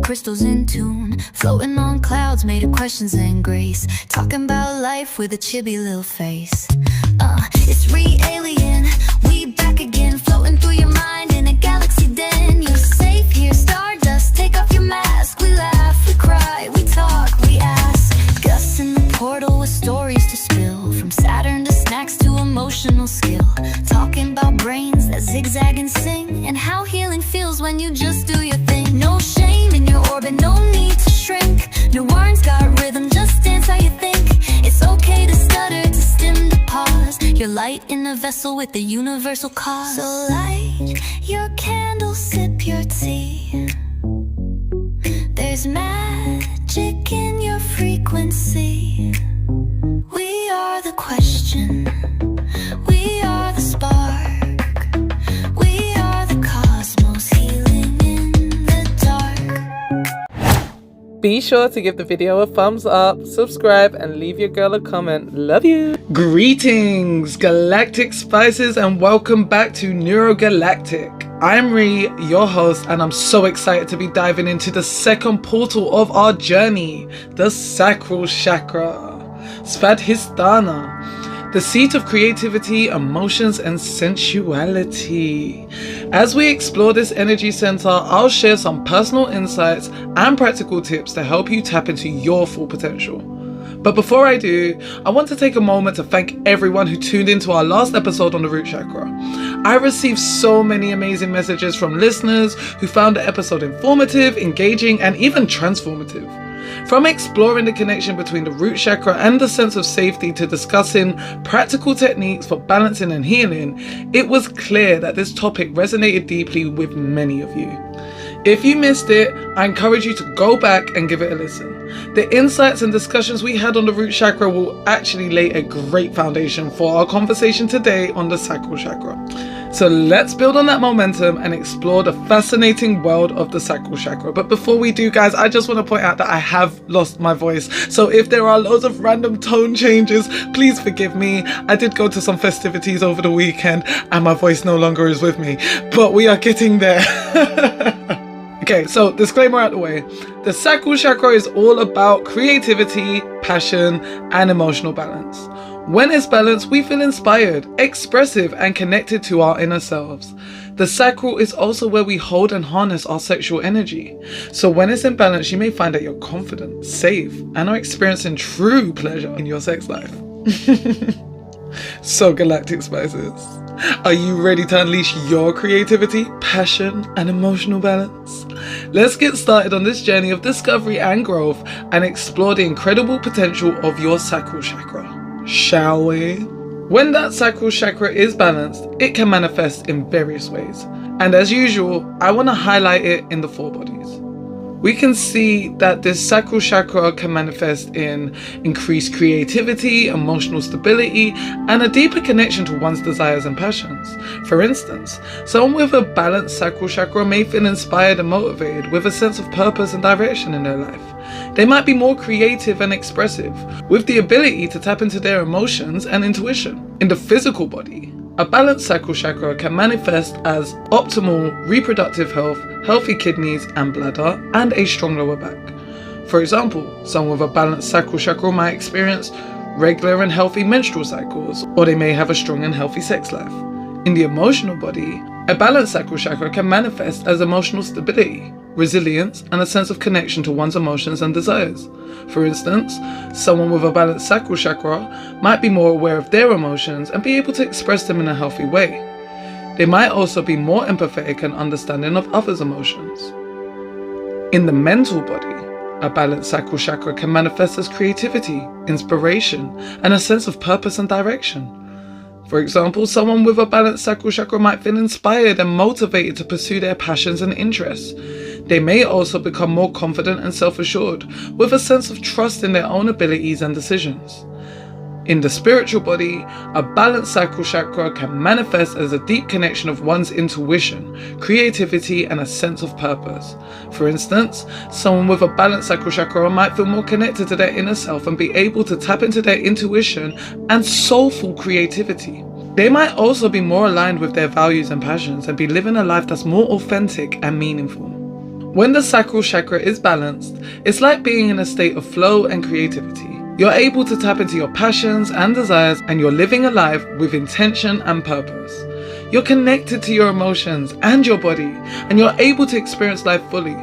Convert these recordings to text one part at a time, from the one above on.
crystals in tune, floating on clouds made of questions and grace, talking about life with a chibi little face. It's re-alien, we back again, floating through your mind in a galaxy den. You're safe here, stardust, take off your mask. We laugh, we cry, we talk, we ask. Gus in the portal with stories to spill, from Saturn to snacks to emotional skill, talking about brains that zigzag and sing, and how healing feels when you just do your thing. No shame in your orbit, no need to shrink. No words got rhythm, just dance how you think. It's okay to stutter, to stim, to pause. You're light in a vessel with the universal cause. So light your candle, sip your tea. There's magic in your frequency. We are the question, we are the spark, we are the cosmos, healing in the dark. Be sure to give the video a thumbs up, subscribe, and leave your girl a comment. Love you! Greetings, galactic spices, and welcome back to Neurogalactic. I'm Ree, your host, and I'm so excited to be diving into the second portal of our journey, the Sacral Chakra, Svadhisthana, the seat of creativity, emotions, and sensuality. As we explore this energy center, I'll share some personal insights and practical tips to help you tap into your full potential. But before I do, I want to take a moment to thank everyone who tuned into our last episode on the root chakra. I received so many amazing messages from listeners who found the episode informative, engaging, and even transformative. From exploring the connection between the root chakra and the sense of safety to discussing practical techniques for balancing and healing, it was clear that this topic resonated deeply with many of you. If you missed it, I encourage you to go back and give it a listen. The insights and discussions we had on the root chakra will actually lay a great foundation for our conversation today on the sacral chakra. So let's build on that momentum and explore the fascinating world of the sacral chakra. But before we do, guys, I just want to point out that I have lost my voice. So if there are loads of random tone changes, please forgive me. I did go to some festivities over the weekend and my voice no longer is with me, but we are getting there. Okay, so disclaimer out the way. The sacral chakra is all about creativity, passion, and emotional balance. When it's balanced, we feel inspired, expressive, and connected to our inner selves. The sacral is also where we hold and harness our sexual energy. So when it's in balance, you may find that you're confident, safe, and are experiencing true pleasure in your sex life. So galactic spices, are you ready to unleash your creativity, passion, and emotional balance? Let's get started on this journey of discovery and growth and explore the incredible potential of your sacral chakra, shall we? When that sacral chakra is balanced, it can manifest in various ways. And as usual, I want to highlight it in the four bodies. We can see that this sacral chakra can manifest in increased creativity, emotional stability, and a deeper connection to one's desires and passions. For instance, someone with a balanced sacral chakra may feel inspired and motivated with a sense of purpose and direction in their life. They might be more creative and expressive, with the ability to tap into their emotions and intuition. In the physical body, a balanced sacral chakra can manifest as optimal reproductive health, healthy kidneys and bladder, and a strong lower back. For example, someone with a balanced sacral chakra might experience regular and healthy menstrual cycles, or they may have a strong and healthy sex life. In the emotional body, a balanced sacral chakra can manifest as emotional stability, resilience, and a sense of connection to one's emotions and desires. For instance, someone with a balanced sacral chakra might be more aware of their emotions and be able to express them in a healthy way. They might also be more empathetic and understanding of others' emotions. In the mental body, a balanced sacral chakra can manifest as creativity, inspiration, and a sense of purpose and direction. For example, someone with a balanced sacral chakra might feel inspired and motivated to pursue their passions and interests. They may also become more confident and self-assured, with a sense of trust in their own abilities and decisions. In the spiritual body, a balanced sacral chakra can manifest as a deep connection of one's intuition, creativity, and a sense of purpose. For instance, someone with a balanced sacral chakra might feel more connected to their inner self and be able to tap into their intuition and soulful creativity. They might also be more aligned with their values and passions and be living a life that's more authentic and meaningful. When the sacral chakra is balanced, it's like being in a state of flow and creativity. You're able to tap into your passions and desires, and you're living a life with intention and purpose. You're connected to your emotions and your body, and you're able to experience life fully.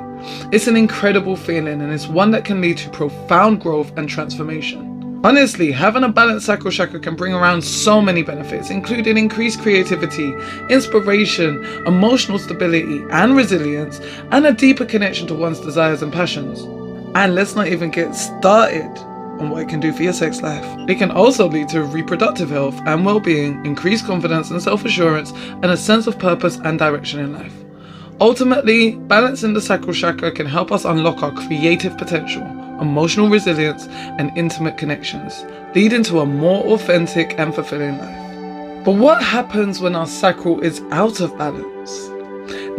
It's an incredible feeling, and it's one that can lead to profound growth and transformation. Honestly, having a balanced sacral chakra can bring around so many benefits, including increased creativity, inspiration, emotional stability and resilience, and a deeper connection to one's desires and passions. And let's not even get started on what it can do for your sex life. It can also lead to reproductive health and well-being, increased confidence and self-assurance, and a sense of purpose and direction in life. Ultimately, balancing the sacral chakra can help us unlock our creative potential, emotional resilience, and intimate connections, leading to a more authentic and fulfilling life. But what happens when our sacral is out of balance?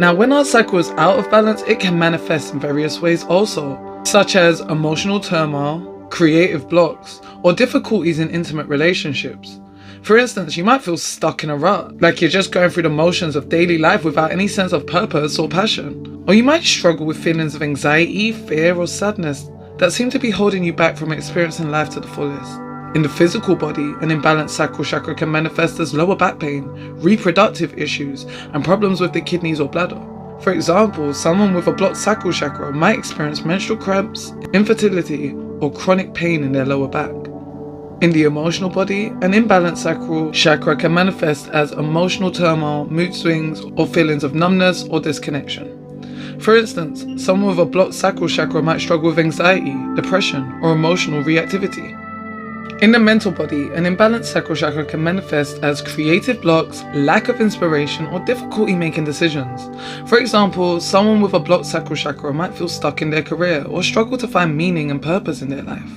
Now, when our sacral is out of balance, it can manifest in various ways also, such as emotional turmoil, creative blocks, or difficulties in intimate relationships. For instance, you might feel stuck in a rut, like you're just going through the motions of daily life without any sense of purpose or passion. Or you might struggle with feelings of anxiety, fear, or sadness that seem to be holding you back from experiencing life to the fullest. In the physical body, an imbalanced sacral chakra can manifest as lower back pain, reproductive issues, and problems with the kidneys or bladder. For example, someone with a blocked sacral chakra might experience menstrual cramps, infertility, or chronic pain in their lower back. In the emotional body, an imbalanced sacral chakra can manifest as emotional turmoil, mood swings, or feelings of numbness or disconnection. For instance, someone with a blocked sacral chakra might struggle with anxiety, depression, or emotional reactivity. In the mental body, an imbalanced sacral chakra can manifest as creative blocks, lack of inspiration, or difficulty making decisions. For example, someone with a blocked sacral chakra might feel stuck in their career or struggle to find meaning and purpose in their life.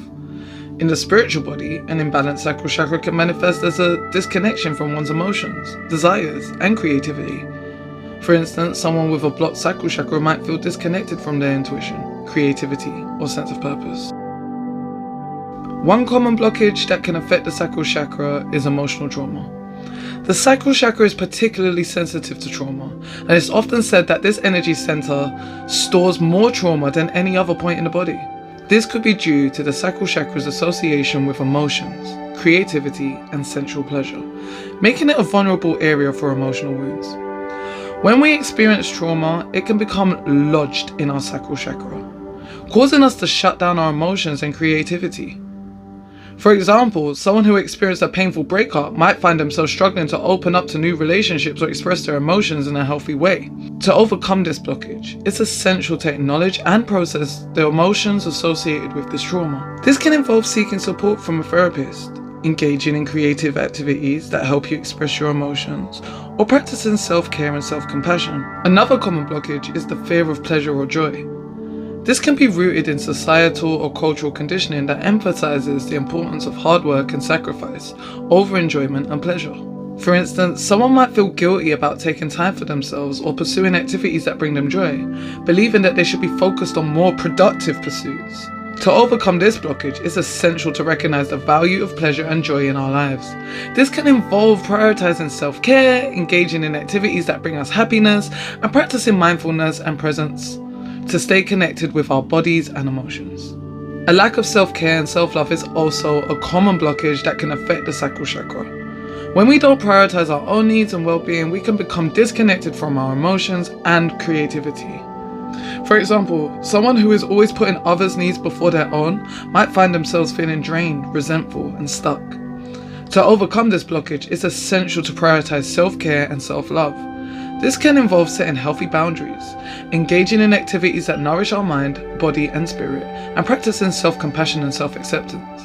In the spiritual body, an imbalanced sacral chakra can manifest as a disconnection from one's emotions, desires, and creativity. For instance, someone with a blocked sacral chakra might feel disconnected from their intuition, creativity, or sense of purpose. One common blockage that can affect the sacral chakra is emotional trauma. The sacral chakra is particularly sensitive to trauma, and it's often said that this energy center stores more trauma than any other point in the body. This could be due to the sacral chakra's association with emotions, creativity, and sensual pleasure, making it a vulnerable area for emotional wounds. When we experience trauma, it can become lodged in our sacral chakra, causing us to shut down our emotions and creativity. For example, someone who experienced a painful breakup might find themselves struggling to open up to new relationships or express their emotions in a healthy way. To overcome this blockage, it's essential to acknowledge and process the emotions associated with this trauma. This can involve seeking support from a therapist, engaging in creative activities that help you express your emotions, or practicing self-care and self-compassion. Another common blockage is the fear of pleasure or joy. This can be rooted in societal or cultural conditioning that emphasizes the importance of hard work and sacrifice over enjoyment and pleasure. For instance, someone might feel guilty about taking time for themselves or pursuing activities that bring them joy, believing that they should be focused on more productive pursuits. To overcome this blockage, it's essential to recognize the value of pleasure and joy in our lives. This can involve prioritizing self-care, engaging in activities that bring us happiness, and practicing mindfulness and presence to stay connected with our bodies and emotions. A lack of self-care and self-love is also a common blockage that can affect the sacral chakra. When we don't prioritize our own needs and well-being, we can become disconnected from our emotions and creativity. For example, someone who is always putting others' needs before their own might find themselves feeling drained, resentful, and stuck. To overcome this blockage, it's essential to prioritize self-care and self-love. This can involve setting healthy boundaries, engaging in activities that nourish our mind, body, and spirit, and practicing self-compassion and self-acceptance.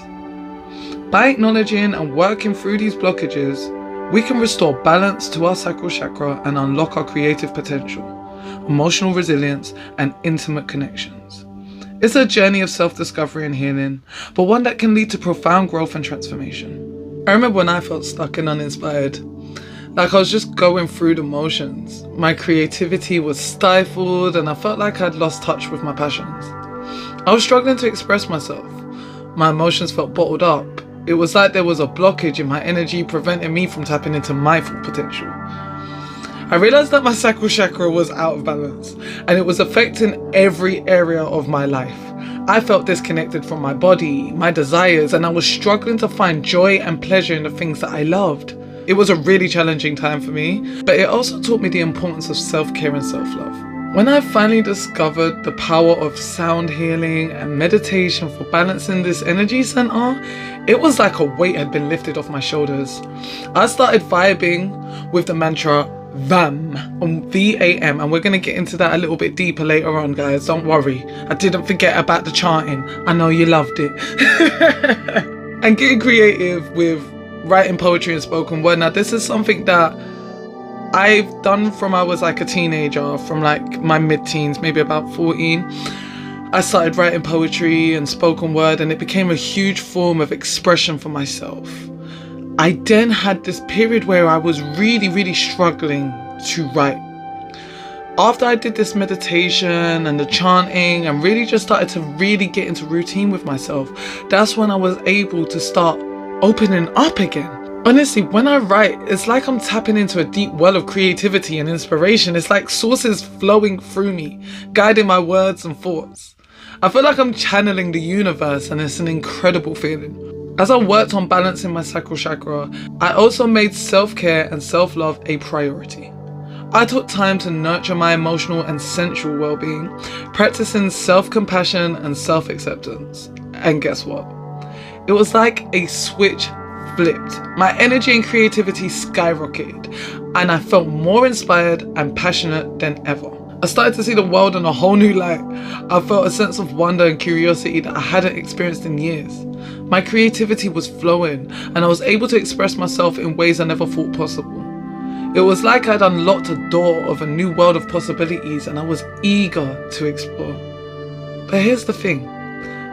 By acknowledging and working through these blockages, we can restore balance to our sacral chakra and unlock our creative potential, emotional resilience, and intimate connections. It's a journey of self-discovery and healing, but one that can lead to profound growth and transformation. I remember when I felt stuck and uninspired. Like I was just going through the motions. My creativity was stifled and I felt like I'd lost touch with my passions. I was struggling to express myself. My emotions felt bottled up. It was like there was a blockage in my energy preventing me from tapping into my full potential. I I realized that my sacral chakra was out of balance and it was affecting every area of my life. I felt disconnected from my body, my desires, and I was struggling to find joy and pleasure in the things that I loved. It was a really challenging time for me, but it also taught me the importance of self-care and self-love. When I finally discovered the power of sound healing and meditation for balancing this energy center, it was like a weight had been lifted off my shoulders. I started vibing with the mantra VAM, V-A-M, and we're going to get into that a little bit deeper later on, guys. Don't worry, I didn't forget about the chanting. I know you loved it. And getting creative with writing poetry and spoken word. Now, this is something that I've done from I was like a teenager, from like my mid-teens, maybe about 14. I started writing poetry and spoken word, and it became a huge form of expression for myself. I then had this period where I was really struggling to write. After I did this meditation and the chanting and really just started to really get into routine with myself, that's when I was able to start opening up again. Honestly, when I write, it's like I'm tapping into a deep well of creativity and inspiration. It's like sources flowing through me, guiding my words and thoughts. I feel like I'm channeling the universe, and it's an incredible feeling. As I worked on balancing my sacral chakra, I also made self-care and self-love a priority. I took time to nurture my emotional and sensual well-being, practicing self-compassion and self-acceptance. And guess what? It was like a switch flipped. My energy and creativity skyrocketed, and I felt more inspired and passionate than ever. I started to see the world in a whole new light. I felt a sense of wonder and curiosity that I hadn't experienced in years. My creativity was flowing, and I was able to express myself in ways I never thought possible. It was like I'd unlocked a door of a new world of possibilities, and I was eager to explore. But here's the thing.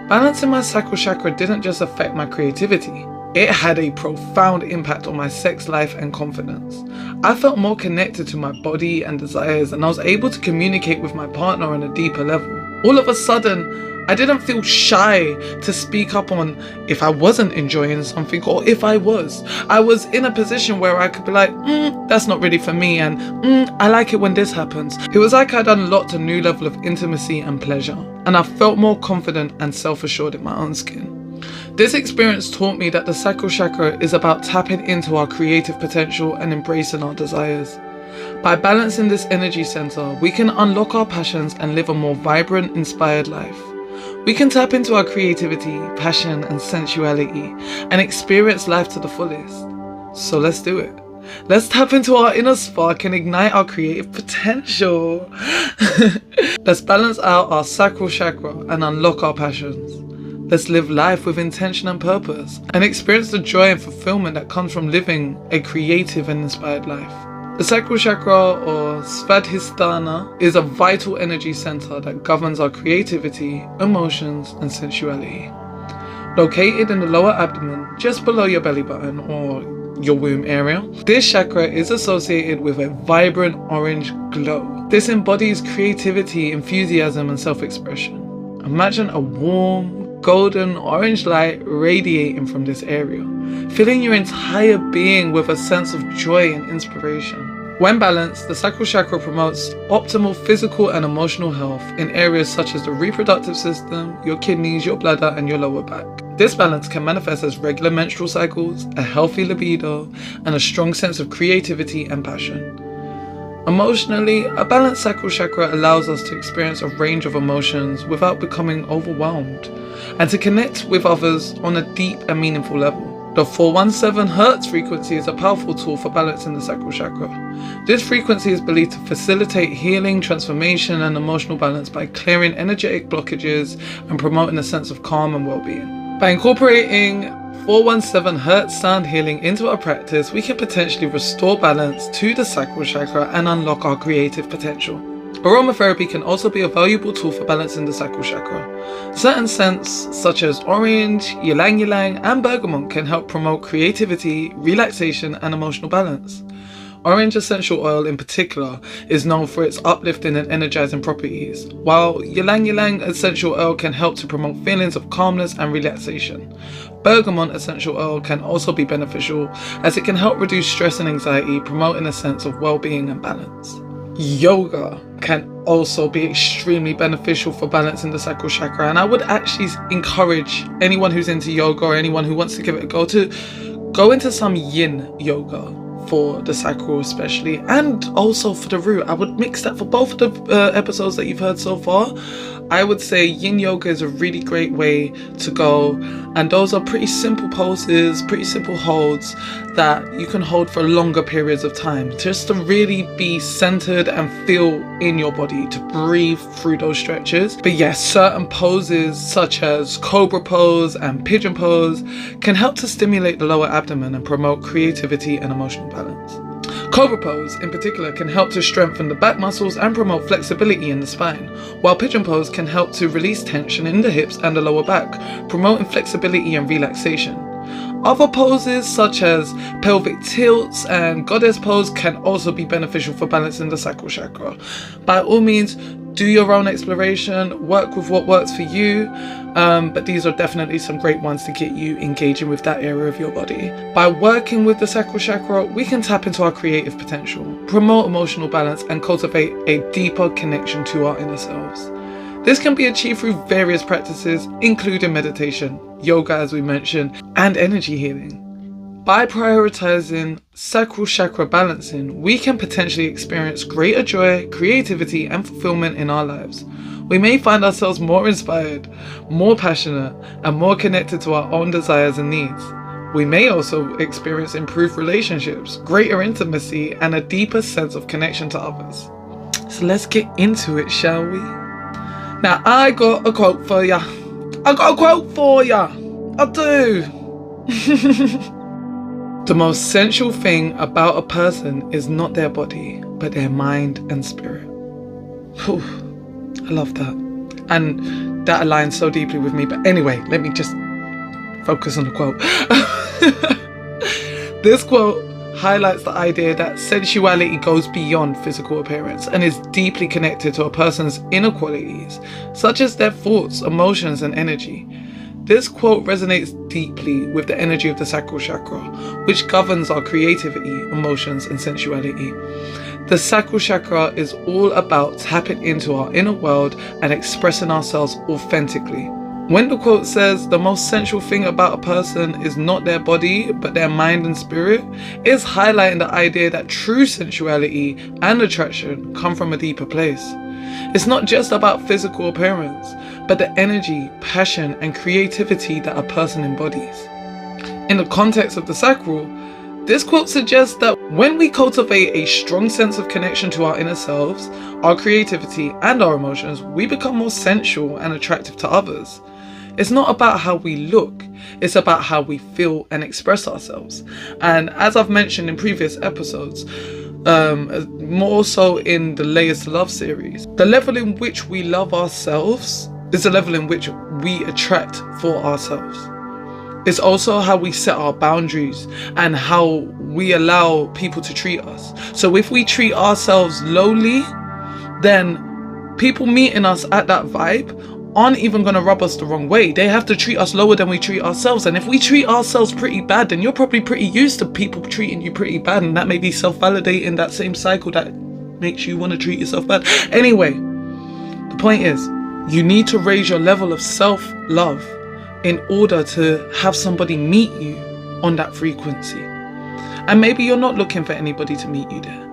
Balancing my sacral chakra didn't just affect my creativity. It had a profound impact on my sex life and confidence. I felt more connected to my body and desires, and I was able to communicate with my partner on a deeper level. All of a sudden, I didn't feel shy to speak up on if I wasn't enjoying something or if I was. I was in a position where I could be like, that's not really for me, and I like it when this happens. It was like I'd unlocked a new level of intimacy and pleasure, and I felt more confident and self-assured in my own skin. This experience taught me that the sacral chakra is about tapping into our creative potential and embracing our desires. By balancing this energy center, we can unlock our passions and live a more vibrant, inspired life. We can tap into our creativity, passion, and sensuality and experience life to the fullest. So let's do it. Let's tap into our inner spark and ignite our creative potential. Let's balance out our sacral chakra and unlock our passions. Let's live life with intention and purpose and experience the joy and fulfillment that comes from living a creative and inspired life. The sacral chakra, or Svadhisthana, is a vital energy center that governs our creativity, emotions, and sensuality. Located in the lower abdomen, just below your belly button or your womb area, this chakra is associated with a vibrant orange glow. This embodies creativity, enthusiasm, and self-expression. Imagine a warm, golden orange light radiating from this area, filling your entire being with a sense of joy and inspiration. When balanced, the sacral chakra promotes optimal physical and emotional health in areas such as the reproductive system, your kidneys, your bladder, and your lower back. This balance can manifest as regular menstrual cycles, a healthy libido, and a strong sense of creativity and passion. Emotionally, a balanced sacral chakra allows us to experience a range of emotions without becoming overwhelmed, and to connect with others on a deep and meaningful level. The 417 Hz frequency is a powerful tool for balancing the sacral chakra. This frequency is believed to facilitate healing, transformation, and emotional balance by clearing energetic blockages and promoting a sense of calm and well-being. By incorporating 417 Hz sound healing into our practice, we can potentially restore balance to the sacral chakra and unlock our creative potential. Aromatherapy can also be a valuable tool for balancing the sacral chakra. Certain scents such as orange, ylang ylang, and bergamot can help promote creativity, relaxation, and emotional balance. Orange essential oil in particular is known for its uplifting and energizing properties, while ylang ylang essential oil can help to promote feelings of calmness and relaxation. Bergamot essential oil can also be beneficial as it can help reduce stress and anxiety, promoting a sense of well-being and balance. Yoga can also be extremely beneficial for balancing the sacral chakra, and I would actually encourage anyone who's into yoga or anyone who wants to give it a go to go into some yin yoga for the sacral especially, and also for the root. I would mix that for both of the episodes that you've heard so far. I would say yin yoga is a really great way to go, and those are pretty simple poses, pretty simple holds that you can hold for longer periods of time, just to really be centered and feel in your body, to breathe through those stretches. But yes, certain poses such as cobra pose and pigeon pose can help to stimulate the lower abdomen and promote creativity and emotional balance. Cobra pose in particular can help to strengthen the back muscles and promote flexibility in the spine, while pigeon pose can help to release tension in the hips and the lower back, promoting flexibility and relaxation. Other poses such as pelvic tilts and goddess pose can also be beneficial for balancing the sacral chakra. By all means, do your own exploration, work with what works for you, but these are definitely some great ones to get you engaging with that area of your body. By working with the sacral chakra, we can tap into our creative potential, promote emotional balance, and cultivate a deeper connection to our inner selves. This can be achieved through various practices, including meditation, yoga as we mentioned, and energy healing. By prioritizing sacral chakra balancing, we can potentially experience greater joy, creativity, and fulfillment in our lives. We may find ourselves more inspired, more passionate, and more connected to our own desires and needs. We may also experience improved relationships, greater intimacy, and a deeper sense of connection to others. So let's get into it, shall we? Now, I got a quote for ya. I do. The most essential thing about a person is not their body, but their mind and spirit. Whew, I love that. And that aligns so deeply with me. But anyway, let me just focus on the quote. This quote highlights the idea that sensuality goes beyond physical appearance and is deeply connected to a person's inner qualities, such as their thoughts, emotions, and energy. This quote resonates deeply with the energy of the sacral chakra, which governs our creativity, emotions, and sensuality. The sacral chakra is all about tapping into our inner world and expressing ourselves authentically. When the quote says the most sensual thing about a person is not their body, but their mind and spirit, it's highlighting the idea that true sensuality and attraction come from a deeper place. It's not just about physical appearance, but the energy, passion, and creativity that a person embodies. In the context of the sacral, this quote suggests that when we cultivate a strong sense of connection to our inner selves, our creativity, and our emotions, we become more sensual and attractive to others. It's not about how we look, it's about how we feel and express ourselves. And as I've mentioned in previous episodes, more so in the Layers to Love series, the level in which we love ourselves is the level in which we attract for ourselves. It's also how we set our boundaries and how we allow people to treat us. So if we treat ourselves lowly, then people meeting us at that vibe aren't even going to rub us the wrong way. They have to treat us lower than we treat ourselves. And if we treat ourselves pretty bad, then you're probably pretty used to people treating you pretty bad, and that may be self-validating that same cycle that makes you want to treat yourself bad. Anyway, the point is, you need to raise your level of self-love in order to have somebody meet you on that frequency. And maybe you're not looking for anybody to meet you there,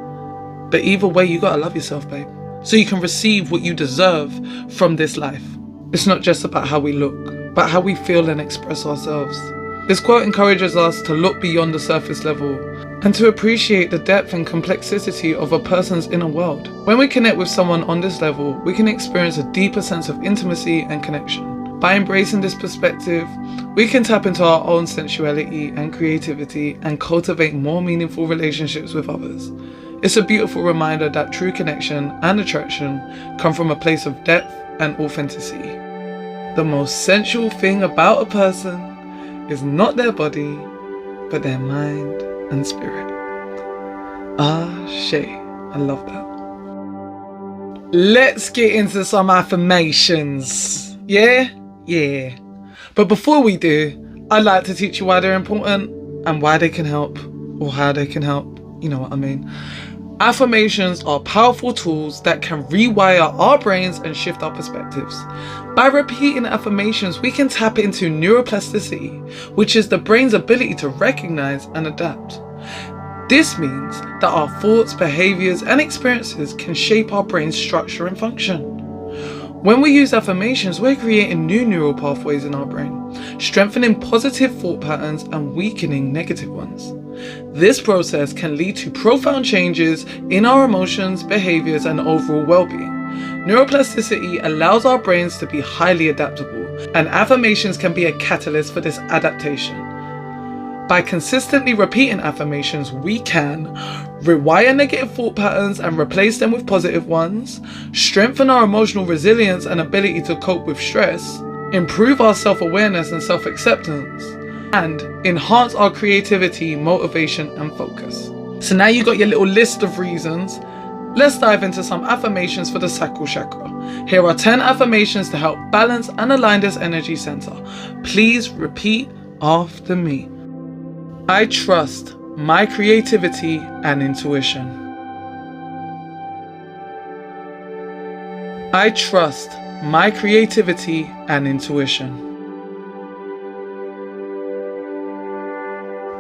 but either way, you gotta love yourself, babe, so you can receive what you deserve from this life. It's not just about how we look, but how we feel and express ourselves. This quote encourages us to look beyond the surface level and to appreciate the depth and complexity of a person's inner world. When we connect with someone on this level, we can experience a deeper sense of intimacy and connection. By embracing this perspective, we can tap into our own sensuality and creativity and cultivate more meaningful relationships with others. It's a beautiful reminder that true connection and attraction come from a place of depth and authenticity. The most sensual thing about a person is not their body, but their mind and spirit. Ashe. I love that. Let's get into some affirmations. Yeah? Yeah. But before we do, I'd like to teach you why they're important and why they can help, or how they can help. You know what I mean. Affirmations are powerful tools that can rewire our brains and shift our perspectives. By repeating affirmations, we can tap into neuroplasticity, which is the brain's ability to recognize and adapt. This means that our thoughts, behaviors, and experiences can shape our brain's structure and function. When we use affirmations, we're creating new neural pathways in our brain, strengthening positive thought patterns and weakening negative ones. This process can lead to profound changes in our emotions, behaviors, and overall well-being. Neuroplasticity allows our brains to be highly adaptable, and affirmations can be a catalyst for this adaptation. By consistently repeating affirmations, we can rewire negative thought patterns and replace them with positive ones, strengthen our emotional resilience and ability to cope with stress, improve our self-awareness and self-acceptance, and enhance our creativity, motivation, and focus. So now you got your little list of reasons. Let's dive into some affirmations for the Sacral Chakra. Here are 10 affirmations to help balance and align this energy center. Please repeat after me. I trust my creativity and intuition. I trust my creativity and intuition.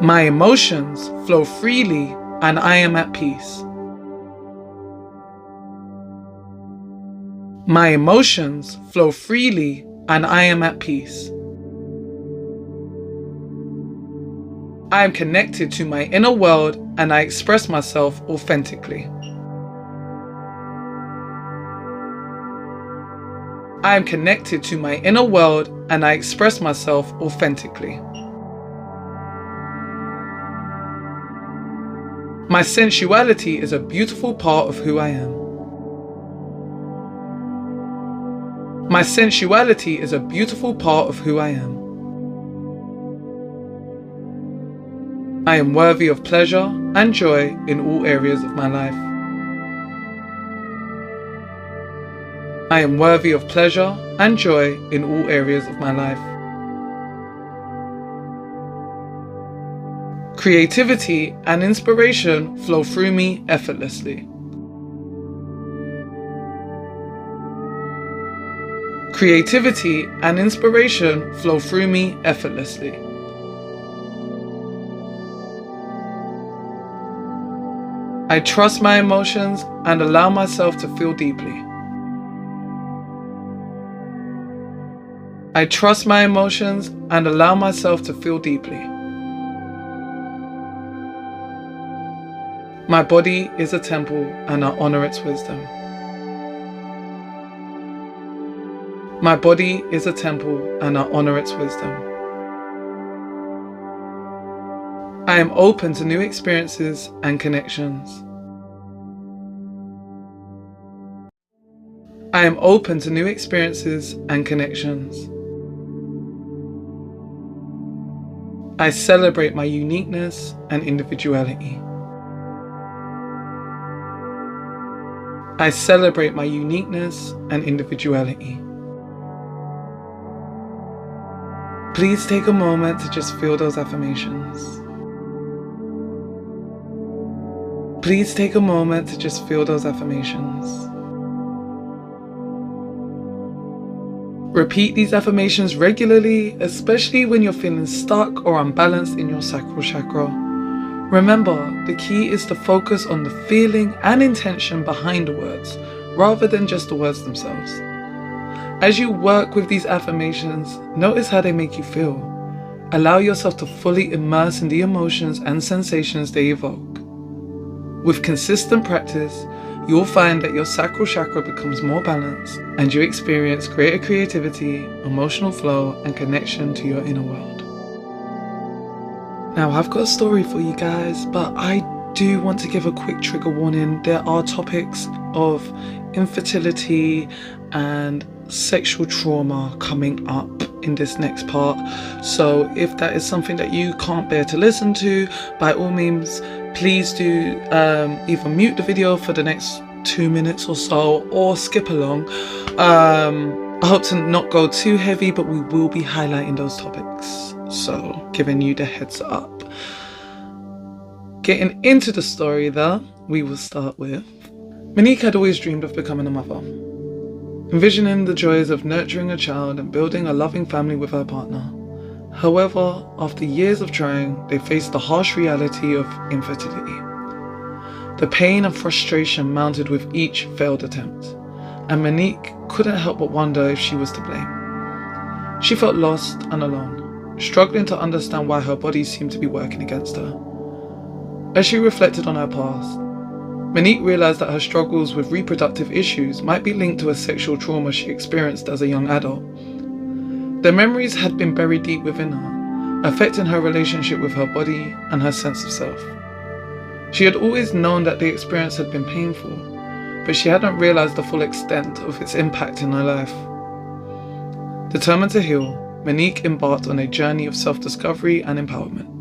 My emotions flow freely and I am at peace. My emotions flow freely and I am at peace. I am connected to my inner world and I express myself authentically. I am connected to my inner world and I express myself authentically. My sensuality is a beautiful part of who I am. My sensuality is a beautiful part of who I am. I am worthy of pleasure and joy in all areas of my life. I am worthy of pleasure and joy in all areas of my life. Creativity and inspiration flow through me effortlessly. Creativity and inspiration flow through me effortlessly. I trust my emotions and allow myself to feel deeply. I trust my emotions and allow myself to feel deeply. My body is a temple and I honor its wisdom. My body is a temple and I honor its wisdom. I am open to new experiences and connections. I am open to new experiences and connections. I celebrate my uniqueness and individuality. I celebrate my uniqueness and individuality. Please take a moment to just feel those affirmations. Please take a moment to just feel those affirmations. Repeat these affirmations regularly, especially when you're feeling stuck or unbalanced in your sacral chakra. Remember, the key is to focus on the feeling and intention behind the words, rather than just the words themselves. As you work with these affirmations, notice how they make you feel. Allow yourself to fully immerse in the emotions and sensations they evoke. With consistent practice, you'll find that your sacral chakra becomes more balanced and you experience greater creativity, emotional flow, and connection to your inner world. Now, I've got a story for you guys, but I do want to give a quick trigger warning. There are topics of infertility and sexual trauma coming up in this next part. So if that is something that you can't bear to listen to, by all means, please do either mute the video for the next 2 minutes or so, or skip along. I hope to not go too heavy, but we will be highlighting those topics, so giving you the heads up. Getting into the story though, we will start with Monique had always dreamed of becoming a mother, envisioning the joys of nurturing a child and building a loving family with her partner. However, after years of trying, they faced the harsh reality of infertility. The pain and frustration mounted with each failed attempt, and Monique couldn't help but wonder if she was to blame. She felt lost and alone, struggling to understand why her body seemed to be working against her. As she reflected on her past, Monique realized that her struggles with reproductive issues might be linked to a sexual trauma she experienced as a young adult. The memories had been buried deep within her, affecting her relationship with her body and her sense of self. She had always known that the experience had been painful, but she hadn't realized the full extent of its impact in her life. Determined to heal, Monique embarked on a journey of self-discovery and empowerment.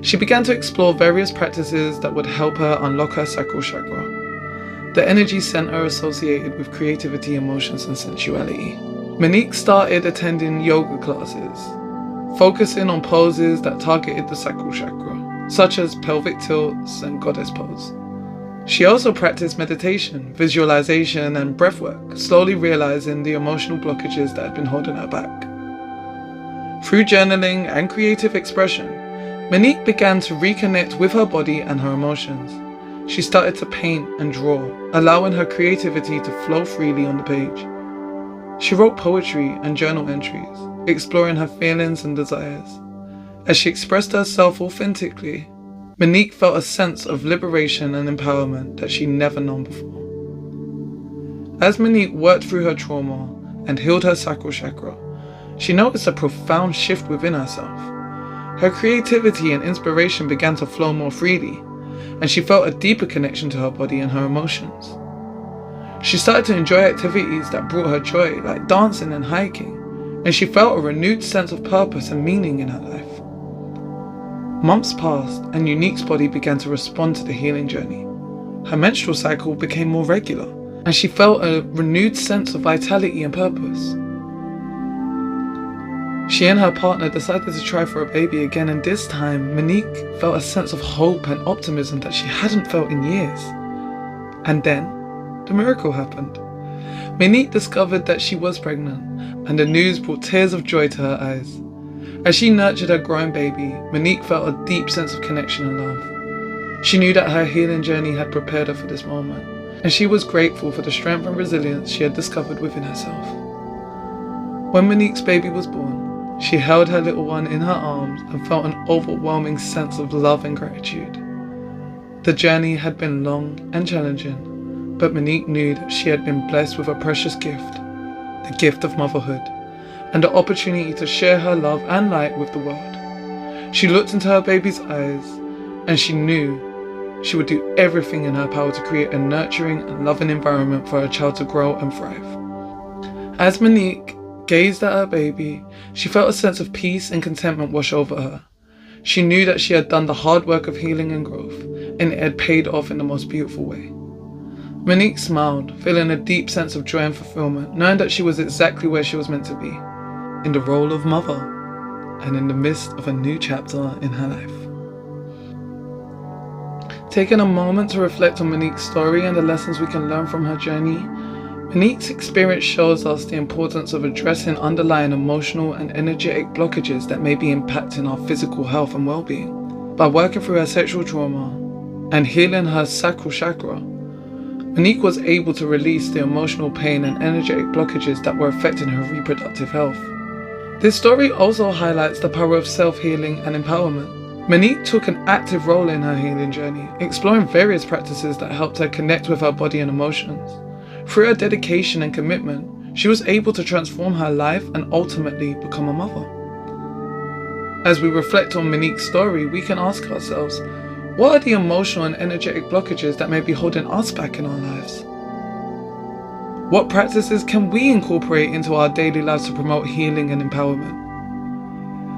She began to explore various practices that would help her unlock her Sacral Chakra, the energy center associated with creativity, emotions, and sensuality. Monique started attending yoga classes, focusing on poses that targeted the Sacral Chakra, such as pelvic tilts and goddess pose. She also practiced meditation, visualization, and breathwork, slowly realizing the emotional blockages that had been holding her back. Through journaling and creative expression, Monique began to reconnect with her body and her emotions. She started to paint and draw, allowing her creativity to flow freely on the page. She wrote poetry and journal entries, exploring her feelings and desires. As she expressed herself authentically, Monique felt a sense of liberation and empowerment that she'd never known before. As Monique worked through her trauma and healed her Sacral Chakra, she noticed a profound shift within herself. Her creativity and inspiration began to flow more freely, and she felt a deeper connection to her body and her emotions. She started to enjoy activities that brought her joy, like dancing and hiking, and she felt a renewed sense of purpose and meaning in her life. Months passed, and Monique's body began to respond to the healing journey. Her menstrual cycle became more regular, and she felt a renewed sense of vitality and purpose. She and her partner decided to try for a baby again, and this time Monique felt a sense of hope and optimism that she hadn't felt in years. And then, the miracle happened. Monique discovered that she was pregnant, and the news brought tears of joy to her eyes. As she nurtured her growing baby, Monique felt a deep sense of connection and love. She knew that her healing journey had prepared her for this moment, and she was grateful for the strength and resilience she had discovered within herself. When Monique's baby was born, she held her little one in her arms and felt an overwhelming sense of love and gratitude. The journey had been long and challenging, but Monique knew that she had been blessed with a precious gift, the gift of motherhood, and the opportunity to share her love and light with the world. She looked into her baby's eyes, and she knew she would do everything in her power to create a nurturing and loving environment for her child to grow and thrive. As Monique gazed at her baby, she felt a sense of peace and contentment wash over her. She knew that she had done the hard work of healing and growth, and it had paid off in the most beautiful way. Monique smiled, feeling a deep sense of joy and fulfillment, knowing that she was exactly where she was meant to be, in the role of mother, and in the midst of a new chapter in her life. Taking a moment to reflect on Monique's story and the lessons we can learn from her journey, Monique's experience shows us the importance of addressing underlying emotional and energetic blockages that may be impacting our physical health and well-being. By working through her sexual trauma and healing her Sacral Chakra, Monique was able to release the emotional pain and energetic blockages that were affecting her reproductive health. This story also highlights the power of self-healing and empowerment. Monique took an active role in her healing journey, exploring various practices that helped her connect with her body and emotions. Through her dedication and commitment, she was able to transform her life and ultimately become a mother. As we reflect on Monique's story, we can ask ourselves, what are the emotional and energetic blockages that may be holding us back in our lives? What practices can we incorporate into our daily lives to promote healing and empowerment?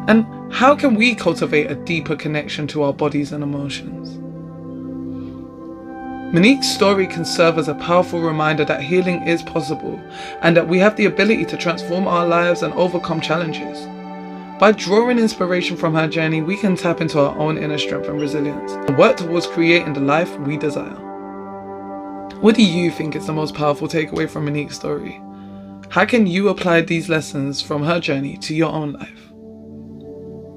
And how can we cultivate a deeper connection to our bodies and emotions? Monique's story can serve as a powerful reminder that healing is possible and that we have the ability to transform our lives and overcome challenges. By drawing inspiration from her journey, we can tap into our own inner strength and resilience and work towards creating the life we desire. What do you think is the most powerful takeaway from Monique's story? How can you apply these lessons from her journey to your own life?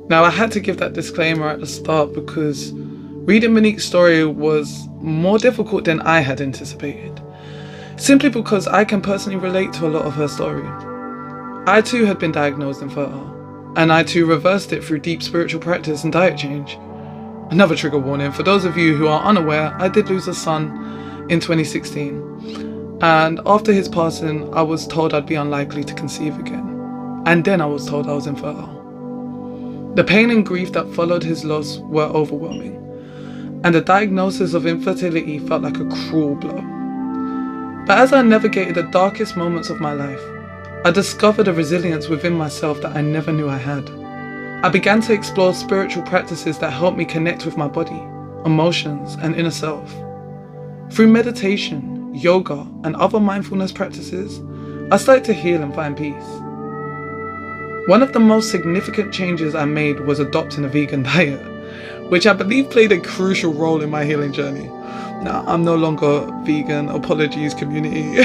Now, I had to give that disclaimer at the start because reading Monique's story was more difficult than I had anticipated, simply because I can personally relate to a lot of her story. I too had been diagnosed infertile, and I too reversed it through deep spiritual practice and diet change. Another trigger warning, for those of you who are unaware, I did lose a son in 2016, and after his passing I was told I'd be unlikely to conceive again, and then I was told I was infertile. The pain and grief that followed his loss were overwhelming, and the diagnosis of infertility felt like a cruel blow. But as I navigated the darkest moments of my life, I discovered a resilience within myself that I never knew I had. I began to explore spiritual practices that helped me connect with my body, emotions, and inner self. Through meditation, yoga, and other mindfulness practices, I started to heal and find peace. One of the most significant changes I made was adopting a vegan diet, which I believe played a crucial role in my healing journey. Now, I'm no longer vegan, apologies community.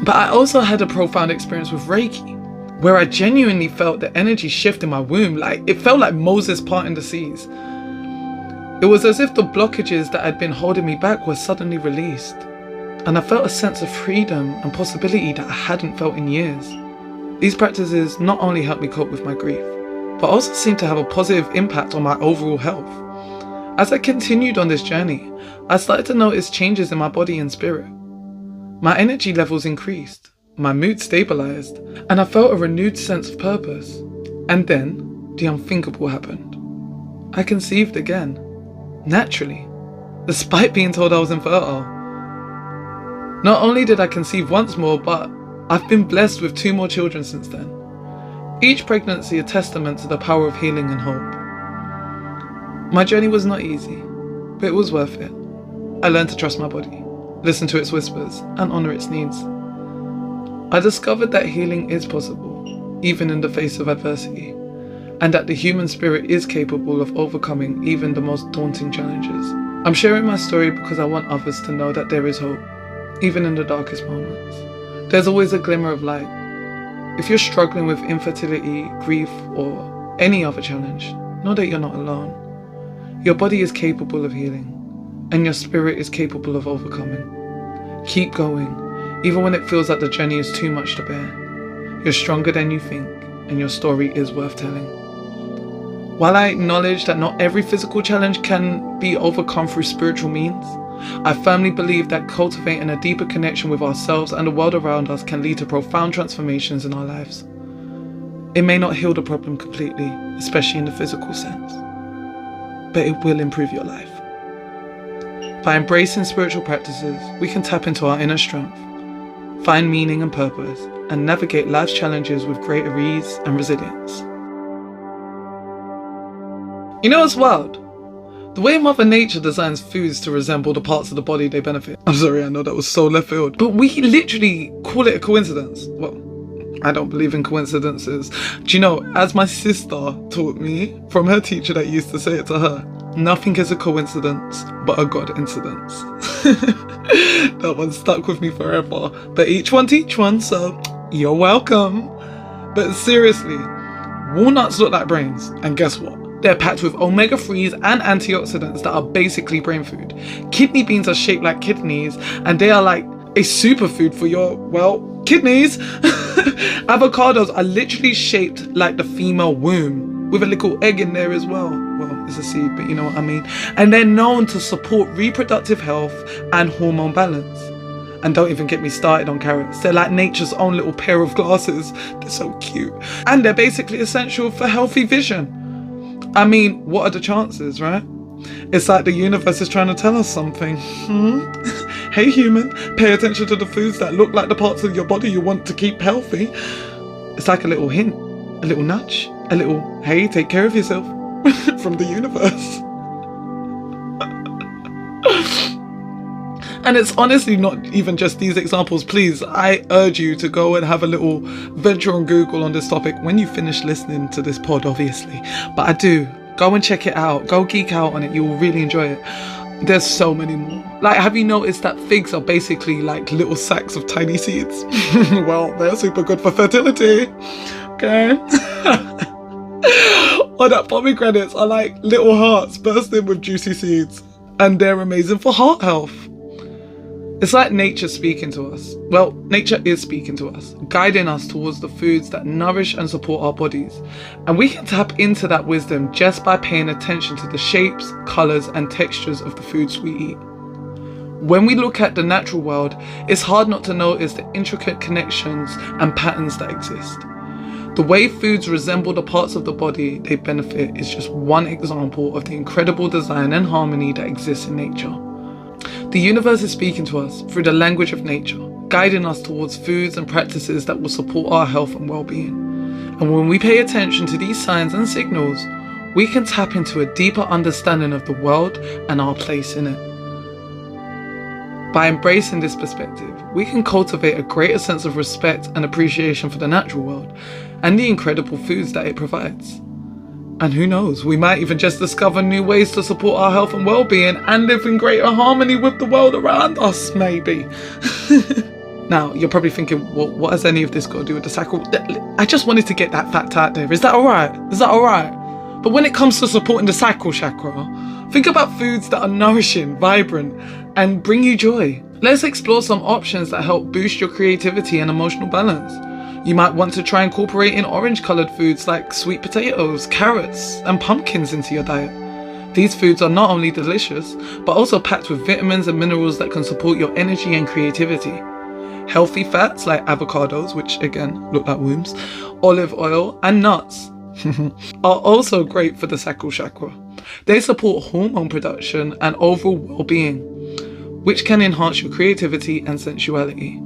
But I also had a profound experience with Reiki, where I genuinely felt the energy shift in my womb. It felt like Moses parting the seas. It was as if the blockages that had been holding me back were suddenly released, and I felt a sense of freedom and possibility that I hadn't felt in years. These practices not only helped me cope with my grief, but also seemed to have a positive impact on my overall health. As I continued on this journey, I started to notice changes in my body and spirit. My energy levels increased, my mood stabilized, and I felt a renewed sense of purpose. And then, the unthinkable happened. I conceived again, naturally, despite being told I was infertile. Not only did I conceive once more, but I've been blessed with 2 more children since then. Each pregnancy a testament to the power of healing and hope. My journey was not easy, but it was worth it. I learned to trust my body, listen to its whispers, and honor its needs. I discovered that healing is possible, even in the face of adversity, and that the human spirit is capable of overcoming even the most daunting challenges. I'm sharing my story because I want others to know that there is hope, even in the darkest moments. There's always a glimmer of light. If you're struggling with infertility, grief, or any other challenge, know that you're not alone. Your body is capable of healing, and your spirit is capable of overcoming. Keep going, even when it feels like the journey is too much to bear. You're stronger than you think, and your story is worth telling. While I acknowledge that not every physical challenge can be overcome through spiritual means, I firmly believe that cultivating a deeper connection with ourselves and the world around us can lead to profound transformations in our lives. It may not heal the problem completely, especially in the physical sense, but it will improve your life. By embracing spiritual practices, we can tap into our inner strength, find meaning and purpose, and navigate life's challenges with greater ease and resilience. You know what's wild? The way Mother Nature designs foods to resemble the parts of the body they benefit. I'm sorry, I know that was so left field, but we literally call it a coincidence. Well, I don't believe in coincidences. Do you know, as my sister taught me from her teacher that used to say it to her, nothing is a coincidence but a God incidence. That one stuck with me forever. But each one teach one, so you're welcome. But seriously, walnuts look like brains, and guess what? They're packed with omega-3s and antioxidants that are basically brain food. Kidney beans are shaped like kidneys, and they are like a superfood for your, well, kidneys. Avocados are literally shaped like the female womb, with a little egg in there as well. Well, it's a seed, but you know what I mean. And they're known to support reproductive health and hormone balance. And don't even get me started on carrots. They're like nature's own little pair of glasses. They're so cute. And they're basically essential for healthy vision. I mean, what are the chances, right? It's like the universe is trying to tell us something. Hey human, pay attention to the foods that look like the parts of your body you want to keep healthy. It's like a little hint, a little nudge, a little, hey, take care of yourself from the universe. And it's honestly not even just these examples. Please, I urge you to go and have a little venture on Google on this topic when you finish listening to this pod, obviously. But I do. Go and check it out. Go geek out on it. You will really enjoy it. There's so many more. Like, have you noticed that figs are basically like little sacks of tiny seeds? Well, they're super good for fertility. Okay. Or that pomegranates are like little hearts bursting with juicy seeds. And they're amazing for heart health. It's like nature speaking to us. Well, nature is speaking to us, guiding us towards the foods that nourish and support our bodies. And we can tap into that wisdom just by paying attention to the shapes, colours and textures of the foods we eat. When we look at the natural world, it's hard not to notice the intricate connections and patterns that exist. The way foods resemble the parts of the body they benefit is just one example of the incredible design and harmony that exists in nature. The universe is speaking to us through the language of nature, guiding us towards foods and practices that will support our health and well-being. And when we pay attention to these signs and signals, we can tap into a deeper understanding of the world and our place in it. By embracing this perspective, we can cultivate a greater sense of respect and appreciation for the natural world and the incredible foods that it provides. And who knows, we might even just discover new ways to support our health and well-being and live in greater harmony with the world around us, maybe. Now, you're probably thinking, well, what has any of this got to do with the sacral? I just wanted to get that fact out there. Is that alright? Is that alright? But when it comes to supporting the sacral chakra, think about foods that are nourishing, vibrant, and bring you joy. Let's explore some options that help boost your creativity and emotional balance. You might want to try incorporating orange-coloured foods like sweet potatoes, carrots, and pumpkins into your diet. These foods are not only delicious, but also packed with vitamins and minerals that can support your energy and creativity. Healthy fats like avocados, which again look like wombs, olive oil, and nuts are also great for the sacral chakra. They support hormone production and overall well-being, which can enhance your creativity and sensuality.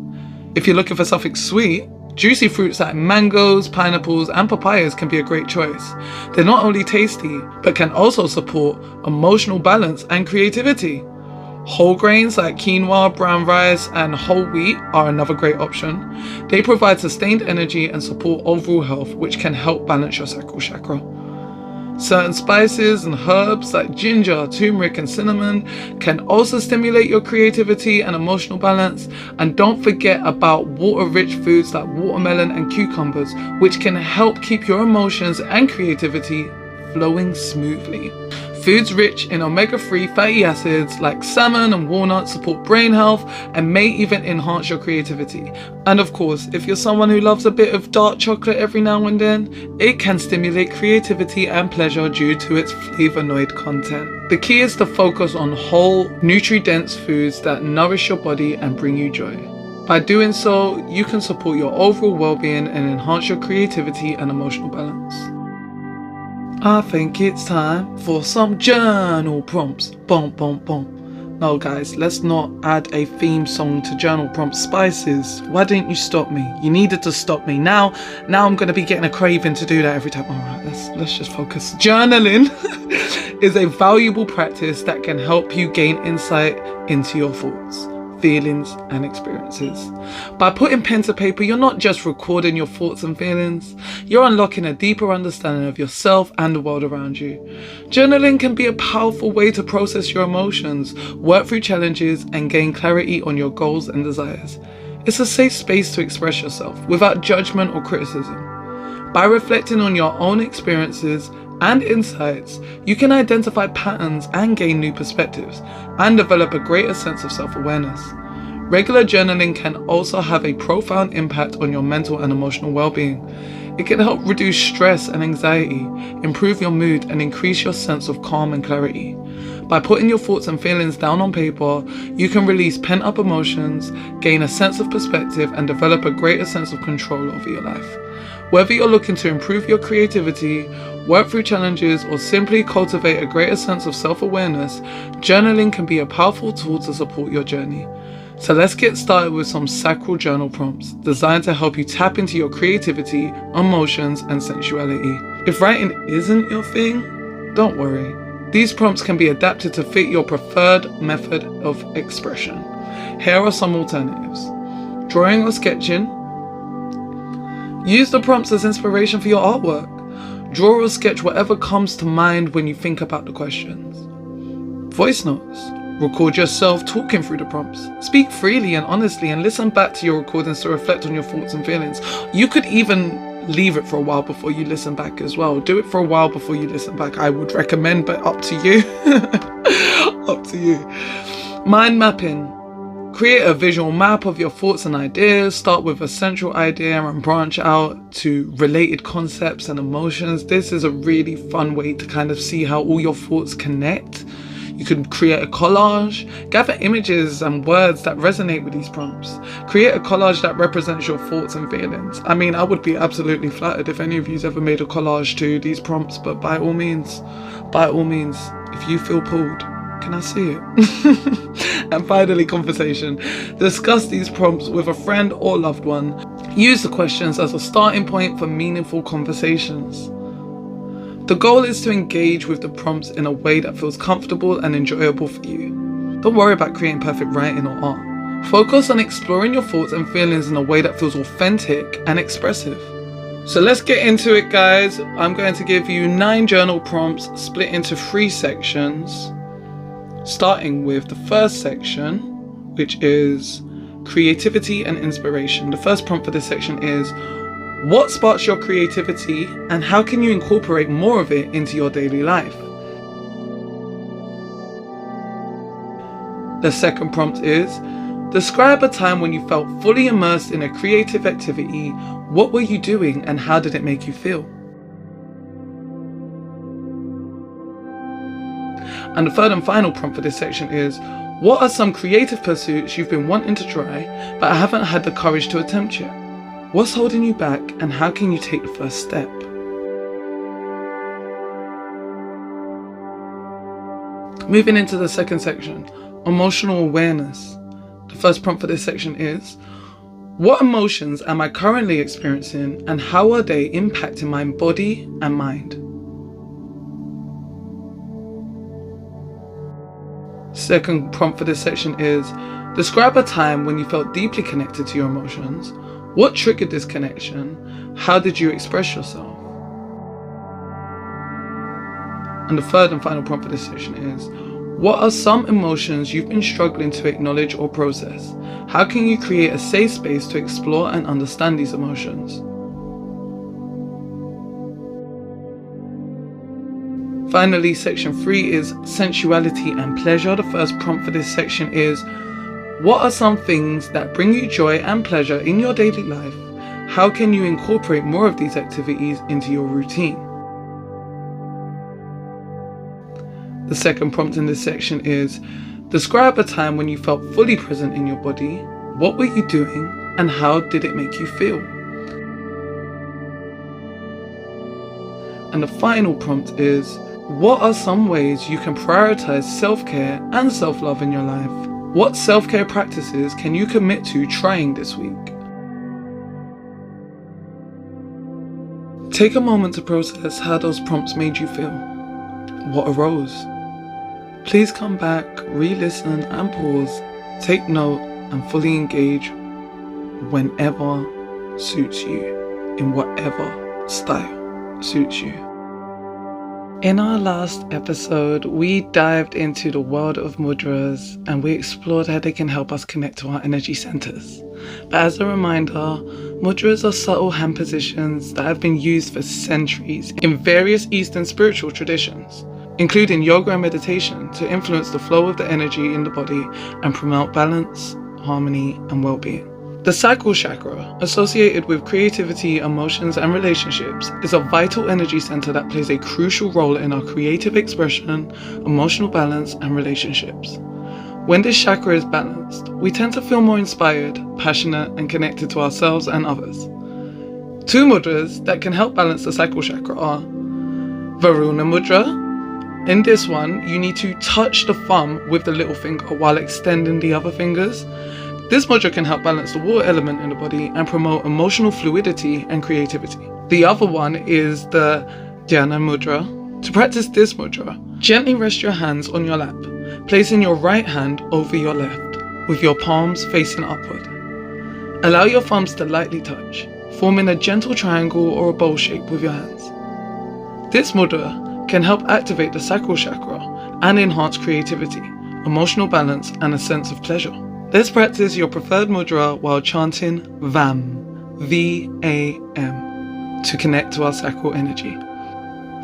If you're looking for something sweet, juicy fruits like mangoes, pineapples and papayas can be a great choice. They're not only tasty, but can also support emotional balance and creativity. Whole grains like quinoa, brown rice and whole wheat are another great option. They provide sustained energy and support overall health, which can help balance your sacral chakra. Certain spices and herbs like ginger, turmeric and cinnamon can also stimulate your creativity and emotional balance. And don't forget about water-rich foods like watermelon and cucumbers, which can help keep your emotions and creativity flowing smoothly. Foods rich in omega-3 fatty acids like salmon and walnuts support brain health and may even enhance your creativity. And of course, if you're someone who loves a bit of dark chocolate every now and then, it can stimulate creativity and pleasure due to its flavonoid content. The key is to focus on whole, nutri-dense foods that nourish your body and bring you joy. By doing so, you can support your overall well-being and enhance your creativity and emotional balance. I think it's time for some journal prompts. Boom, boom, boom. No guys, let's not add a theme song to journal prompt. Spices, why didn't you stop me? You needed to stop me. Now I'm going to be getting a craving to do that every time. Alright, let's just focus. Journaling is a valuable practice that can help you gain insight into your thoughts, feelings and experiences. By putting pen to paper, you're not just recording your thoughts and feelings, you're unlocking a deeper understanding of yourself and the world around you. Journaling can be a powerful way to process your emotions, work through challenges and gain clarity on your goals and desires. It's a safe space to express yourself without judgment or criticism. By reflecting on your own experiences and insights, you can identify patterns and gain new perspectives and develop a greater sense of self-awareness. Regular journaling can also have a profound impact on your mental and emotional well-being. It can help reduce stress and anxiety, improve your mood, and increase your sense of calm and clarity. By putting your thoughts and feelings down on paper, you can release pent-up emotions, gain a sense of perspective, and develop a greater sense of control over your life. Whether you're looking to improve your creativity, work through challenges, or simply cultivate a greater sense of self-awareness, journaling can be a powerful tool to support your journey. So let's get started with some sacral journal prompts designed to help you tap into your creativity, emotions, and sensuality. If writing isn't your thing, don't worry. These prompts can be adapted to fit your preferred method of expression. Here are some alternatives. Drawing or sketching. Use the prompts as inspiration for your artwork. Draw or sketch whatever comes to mind when you think about the questions. Voice notes. Record yourself talking through the prompts. Speak freely and honestly and listen back to your recordings to reflect on your thoughts and feelings. You could even leave it for a while before you listen back as well. Do it for a while before you listen back. I would recommend, but up to you. Up to you. Mind mapping. Create a visual map of your thoughts and ideas. Start with a central idea and branch out to related concepts and emotions. This is a really fun way to kind of see how all your thoughts connect. You can create a collage, gather images and words that resonate with these prompts. Create a collage that represents your thoughts and feelings. I mean, I would be absolutely flattered if any of you's ever made a collage to these prompts, but by all means, if you feel pulled, can I see it? And finally, conversation. Discuss these prompts with a friend or loved one. Use the questions as a starting point for meaningful conversations. The goal is to engage with the prompts in a way that feels comfortable and enjoyable for you. Don't worry about creating perfect writing or art. Focus on exploring your thoughts and feelings in a way that feels authentic and expressive. So let's get into it, guys. I'm going to give you 9 journal prompts split into 3 sections, starting with the first section, which is creativity and inspiration. The first prompt for this section is, what sparks your creativity and how can you incorporate more of it into your daily life? The second prompt is, describe a time when you felt fully immersed in a creative activity. What were you doing and how did it make you feel? And the third and final prompt for this section is, what are some creative pursuits you've been wanting to try but haven't had the courage to attempt yet? What's holding you back and how can you take the first step? Moving into the second section, emotional awareness. The first prompt for this section is, what emotions am I currently experiencing and how are they impacting my body and mind? Second prompt for this section is, describe a time when you felt deeply connected to your emotions. What triggered this connection? How did you express yourself? And the third and final prompt for this section is, what are some emotions you've been struggling to acknowledge or process? How can you create a safe space to explore and understand these emotions? Finally, section 3 is sensuality and pleasure. The first prompt for this section is, what are some things that bring you joy and pleasure in your daily life? How can you incorporate more of these activities into your routine? The second prompt in this section is, describe a time when you felt fully present in your body. What were you doing and how did it make you feel? And the final prompt is, what are some ways you can prioritize self-care and self-love in your life? What self-care practices can you commit to trying this week? Take a moment to process how those prompts made you feel. What arose? Please come back, re-listen and pause, take note and fully engage whenever suits you, in whatever style suits you. In our last episode, we dived into the world of mudras and we explored how they can help us connect to our energy centers. But as a reminder, mudras are subtle hand positions that have been used for centuries in various Eastern spiritual traditions, including yoga and meditation, to influence the flow of the energy in the body and promote balance, harmony, and well-being. The Sacral Chakra, associated with creativity, emotions, and relationships, is a vital energy center that plays a crucial role in our creative expression, emotional balance, and relationships. When this chakra is balanced, we tend to feel more inspired, passionate, and connected to ourselves and others. 2 mudras that can help balance the Sacral Chakra are Varuna Mudra. In this one, you need to touch the thumb with the little finger while extending the other fingers. This mudra can help balance the water element in the body and promote emotional fluidity and creativity. The other one is the Dhyana Mudra. To practice this mudra, gently rest your hands on your lap, placing your right hand over your left, with your palms facing upward. Allow your thumbs to lightly touch, forming a gentle triangle or a bowl shape with your hands. This mudra can help activate the Sacral Chakra and enhance creativity, emotional balance, and a sense of pleasure. Let's practice your preferred mudra while chanting VAM, V-A-M, to connect to our sacral energy.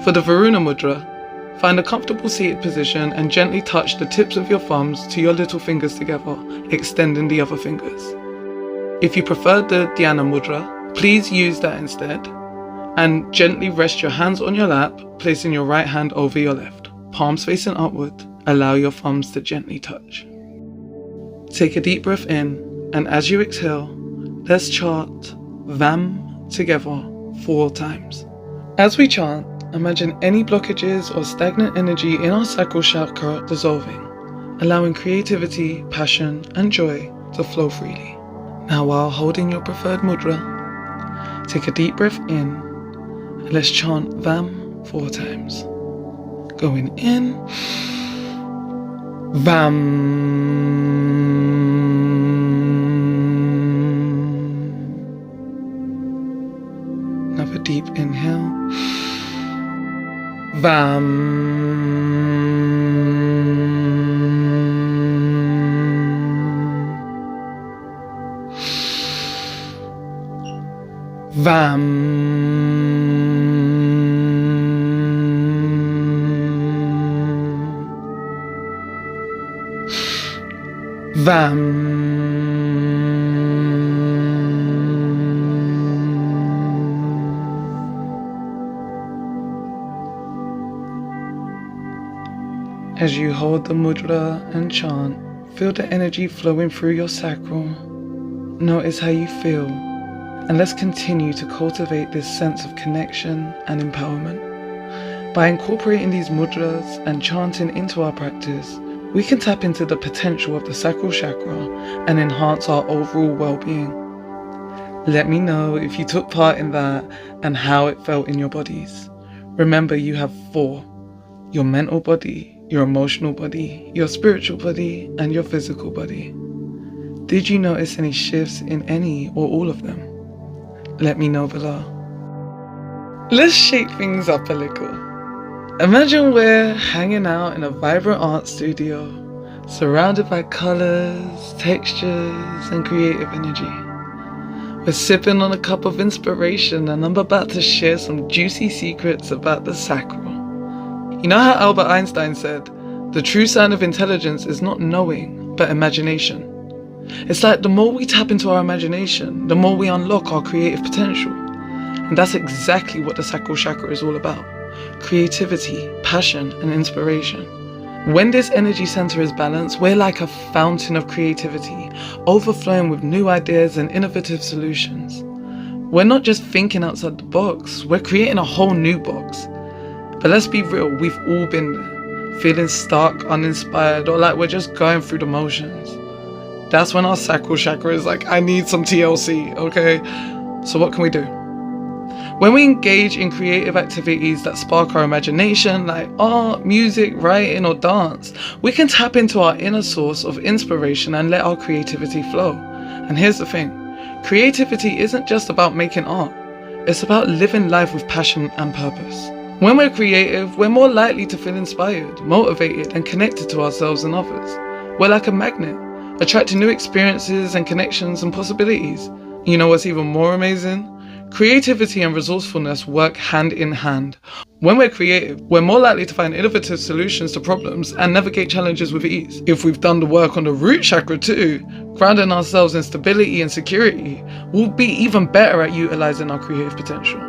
For the Varuna mudra, find a comfortable seated position and gently touch the tips of your thumbs to your little fingers together, extending the other fingers. If you prefer the Dhyana mudra, please use that instead, and gently rest your hands on your lap, placing your right hand over your left, palms facing upward. Allow your thumbs to gently touch. Take a deep breath in, and as you exhale, let's chant VAM together 4 times. As we chant, imagine any blockages or stagnant energy in our sacral chakra dissolving, allowing creativity, passion, and joy to flow freely. Now, while holding your preferred mudra, take a deep breath in, and let's chant VAM 4 times. Going in, VAM. Another deep inhale. VAM. VAM. VAM. As you hold the mudra and chant, feel the energy flowing through your sacral. Notice how you feel, and let's continue to cultivate this sense of connection and empowerment. By incorporating these mudras and chanting into our practice, we can tap into the potential of the Sacral Chakra and enhance our overall well-being. Let me know if you took part in that and how it felt in your bodies. Remember, you have 4: your mental body, your emotional body, your spiritual body, and your physical body. Did you notice any shifts in any or all of them? Let me know below. Let's shake things up a little. Imagine we're hanging out in a vibrant art studio, surrounded by colors, textures, and creative energy. We're sipping on a cup of inspiration, and I'm about to share some juicy secrets about the sacral. You know how Albert Einstein said, the true sign of intelligence is not knowing, but imagination. It's like the more we tap into our imagination, the more we unlock our creative potential. And that's exactly what the Sacral Chakra is all about. Creativity, passion, and inspiration. When this energy center is balanced, we're like a fountain of creativity, overflowing with new ideas and innovative solutions. We're not just thinking outside the box, we're creating a whole new box. But let's be real, we've all been there, feeling stuck, uninspired, or like we're just going through the motions. That's when our Sacral Chakra is like, I need some TLC, okay? So what can we do? When we engage in creative activities that spark our imagination, like art, music, writing, or dance, we can tap into our inner source of inspiration and let our creativity flow. And here's the thing, creativity isn't just about making art, it's about living life with passion and purpose. When we're creative, we're more likely to feel inspired, motivated, and connected to ourselves and others. We're like a magnet, attracting new experiences and connections and possibilities. You know what's even more amazing? Creativity and resourcefulness work hand in hand. When we're creative, we're more likely to find innovative solutions to problems and navigate challenges with ease. If we've done the work on the root chakra too, grounding ourselves in stability and security, we'll be even better at utilizing our creative potential.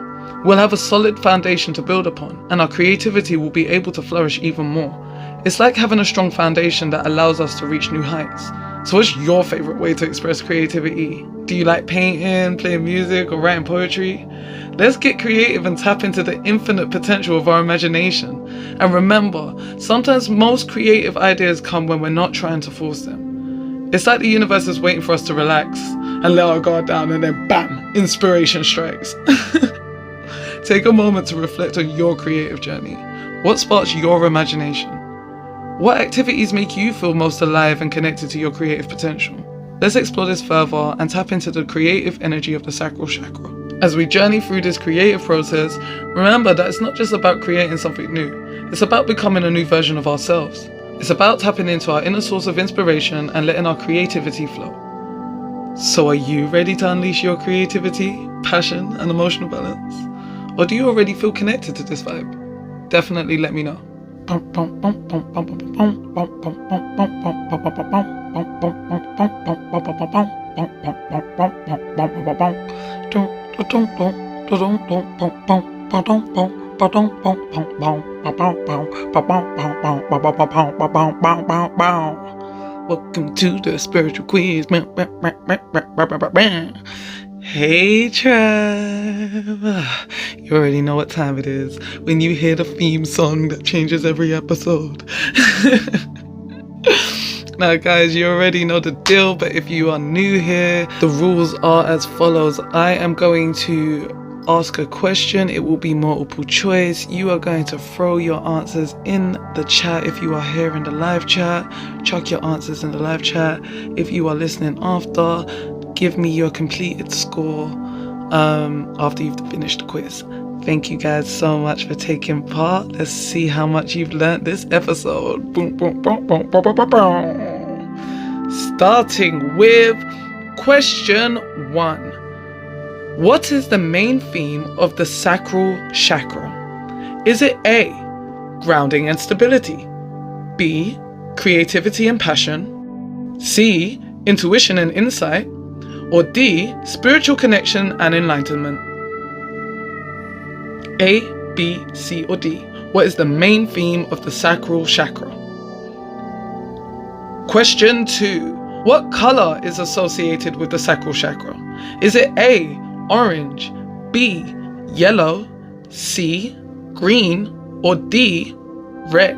We'll have a solid foundation to build upon, and our creativity will be able to flourish even more. It's like having a strong foundation that allows us to reach new heights. So what's your favorite way to express creativity? Do you like painting, playing music, or writing poetry? Let's get creative and tap into the infinite potential of our imagination. And remember, sometimes most creative ideas come when we're not trying to force them. It's like the universe is waiting for us to relax and let our guard down, and then bam, inspiration strikes. Take a moment to reflect on your creative journey. What sparks your imagination? What activities make you feel most alive and connected to your creative potential? Let's explore this further and tap into the creative energy of the Sacral Chakra. As we journey through this creative process, remember that it's not just about creating something new. It's about becoming a new version of ourselves. It's about tapping into our inner source of inspiration and letting our creativity flow. So are you ready to unleash your creativity, passion, and emotional balance? Or do you already feel connected to this vibe? Definitely let me know. Welcome to the spiritual quiz. Hey tribe, you already know what time it is when you hear the theme song that changes every episode. Now guys, you already know the deal, but if you are new here, the rules are as follows. I am going to ask a question. It will be multiple choice. You are going to throw your answers in the chat. If you are here in the live chat, chuck your answers in the live chat. If you are listening after, give me your completed score after you've finished the quiz. Thank you guys so much for taking part. Let's see how much you've learned this episode. Starting with question 1. What is the main theme of the Sacral Chakra? Is it A, grounding and stability, B, creativity and passion, C, intuition and insight, or D, spiritual connection and enlightenment? A, B, C, or D. What is the main theme of the Sacral Chakra? Question 2. What color is associated with the Sacral Chakra? Is it A, orange, B, yellow, C, green, or D, red?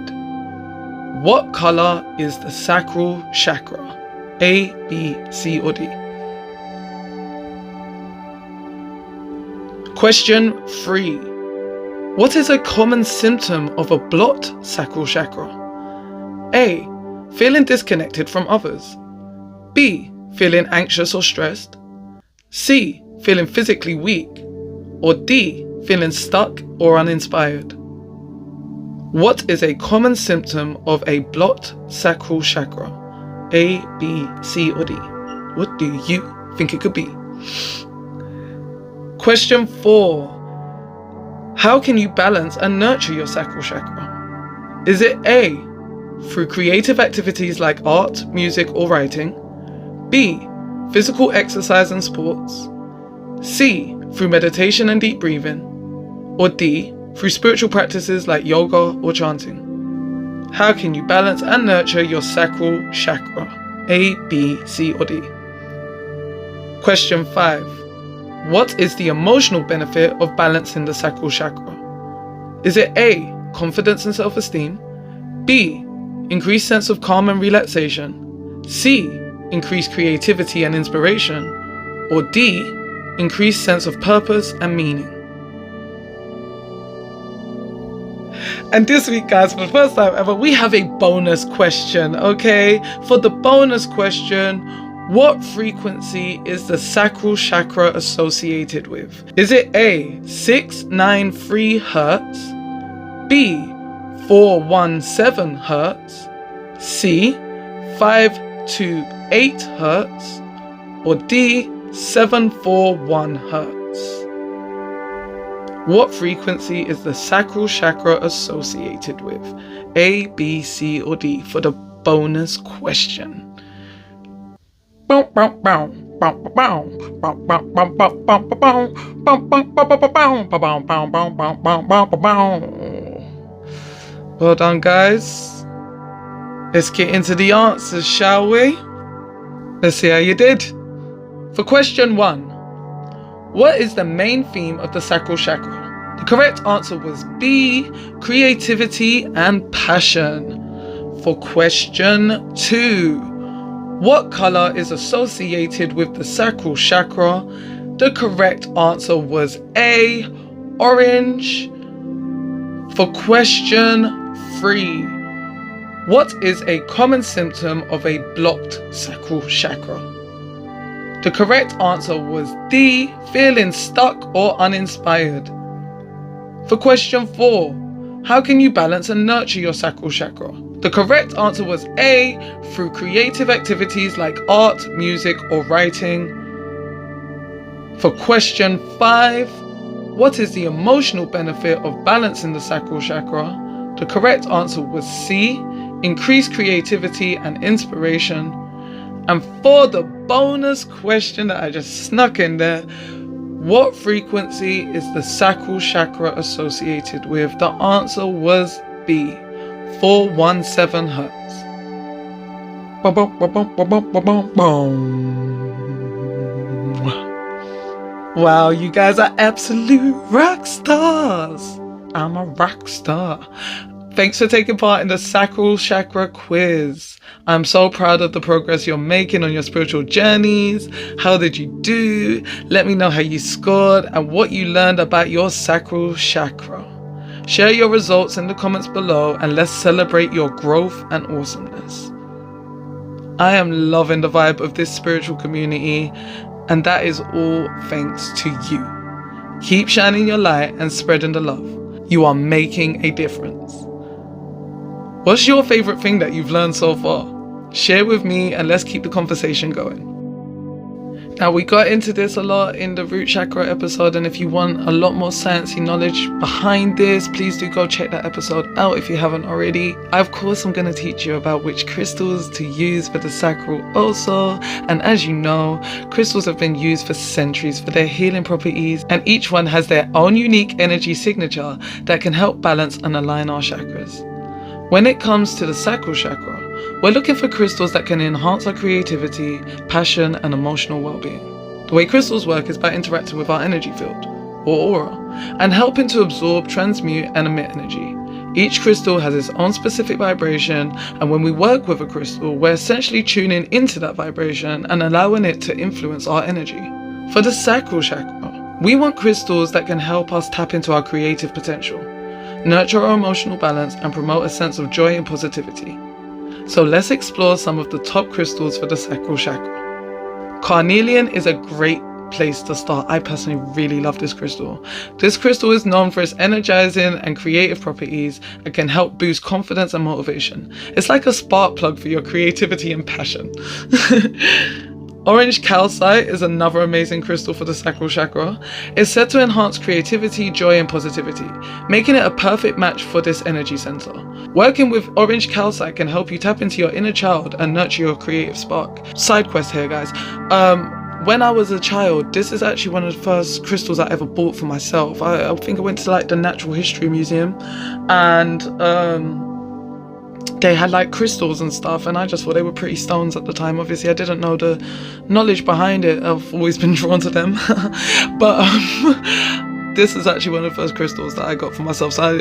What color is the Sacral Chakra? A, B, C, or D? Question 3. What is a common symptom of a blocked Sacral Chakra? A, feeling disconnected from others. B, feeling anxious or stressed. C, feeling physically weak. Or D, feeling stuck or uninspired. What is a common symptom of a blocked Sacral Chakra? A, B, C, or D? What do you think it could be? Question 4. How can you balance and nurture your Sacral Chakra? Is it A, through creative activities like art, music, or writing? B, physical exercise and sports? C, through meditation and deep breathing? Or D, through spiritual practices like yoga or chanting? How can you balance and nurture your Sacral Chakra? A, B, C, or D? Question 5. What is the emotional benefit of balancing the Sacral Chakra? Is it A, confidence and self-esteem? B, increased sense of calm and relaxation? C, increased creativity and inspiration? Or D, increased sense of purpose and meaning? And this week, guys, for the first time ever, we have a bonus question, okay? For the bonus question, what frequency is the Sacral Chakra associated with? Is it A, 693 Hertz? B, 417 Hertz? C, 528 Hertz? Or D, 741 Hertz? What frequency is the Sacral Chakra associated with? A, B, C, or D for the bonus question. Well done, guys. Let's get into the answers, shall we? Let's see how you did. For question 1, what is the main theme of the Sacral Chakra? The correct answer was B, creativity and passion. For question 2, what color is associated with the Sacral Chakra? The correct answer was A, orange. For question 3, what is a common symptom of a blocked sacral chakra? The correct answer was D, feeling stuck or uninspired. For question 4, how can you balance and nurture your sacral chakra? The correct answer was A, through creative activities like art, music, or writing. For question 5, what is the emotional benefit of balancing the sacral chakra? The correct answer was C, increased creativity and inspiration. And for the bonus question that I just snuck in there, what frequency is the sacral chakra associated with? The answer was B, 417 Hertz. Wow, you guys are absolute rock stars. I'm a rock star. Thanks for taking part in the Sacral Chakra quiz. I'm so proud of the progress you're making on your spiritual journeys. How did you do? Let me know how you scored and what you learned about your Sacral Chakra. Share your results in the comments below and let's celebrate your growth and awesomeness. I am loving the vibe of this spiritual community, and that is all thanks to you. Keep shining your light and spreading the love. You are making a difference. What's your favorite thing that you've learned so far? Share with me and let's keep the conversation going. Now, we got into this a lot in the root chakra episode, and if you want a lot more sciencey knowledge behind this, please do go check that episode out if you haven't already. Of course, I'm going to teach you about which crystals to use for the sacral also, and as you know, crystals have been used for centuries for their healing properties, and each one has their own unique energy signature that can help balance and align our chakras. When it comes to the sacral chakra, we're looking for crystals that can enhance our creativity, passion, and emotional well-being. The way crystals work is by interacting with our energy field, or aura, and helping to absorb, transmute, and emit energy. Each crystal has its own specific vibration, and when we work with a crystal, we're essentially tuning into that vibration and allowing it to influence our energy. For the sacral chakra, we want crystals that can help us tap into our creative potential, nurture our emotional balance, and promote a sense of joy and positivity. So let's explore some of the top crystals for the sacral chakra. Carnelian is a great place to start. I personally really love this crystal. This crystal is known for its energizing and creative properties and can help boost confidence and motivation. It's like a spark plug for your creativity and passion. Orange calcite is another amazing crystal for the sacral chakra. It's said to enhance creativity, joy, and positivity, making it a perfect match for this energy center. Working with orange calcite can help you tap into your inner child and nurture your creative spark. Side quest here, guys. When I was a child, this is actually one of the first crystals I ever bought for myself. I think I went to like the Natural History Museum, and they had like crystals and stuff, and I just thought they were pretty stones at the time. Obviously I didn't know the knowledge behind it. I've always been drawn to them. But this is actually one of the first crystals that I got for myself. So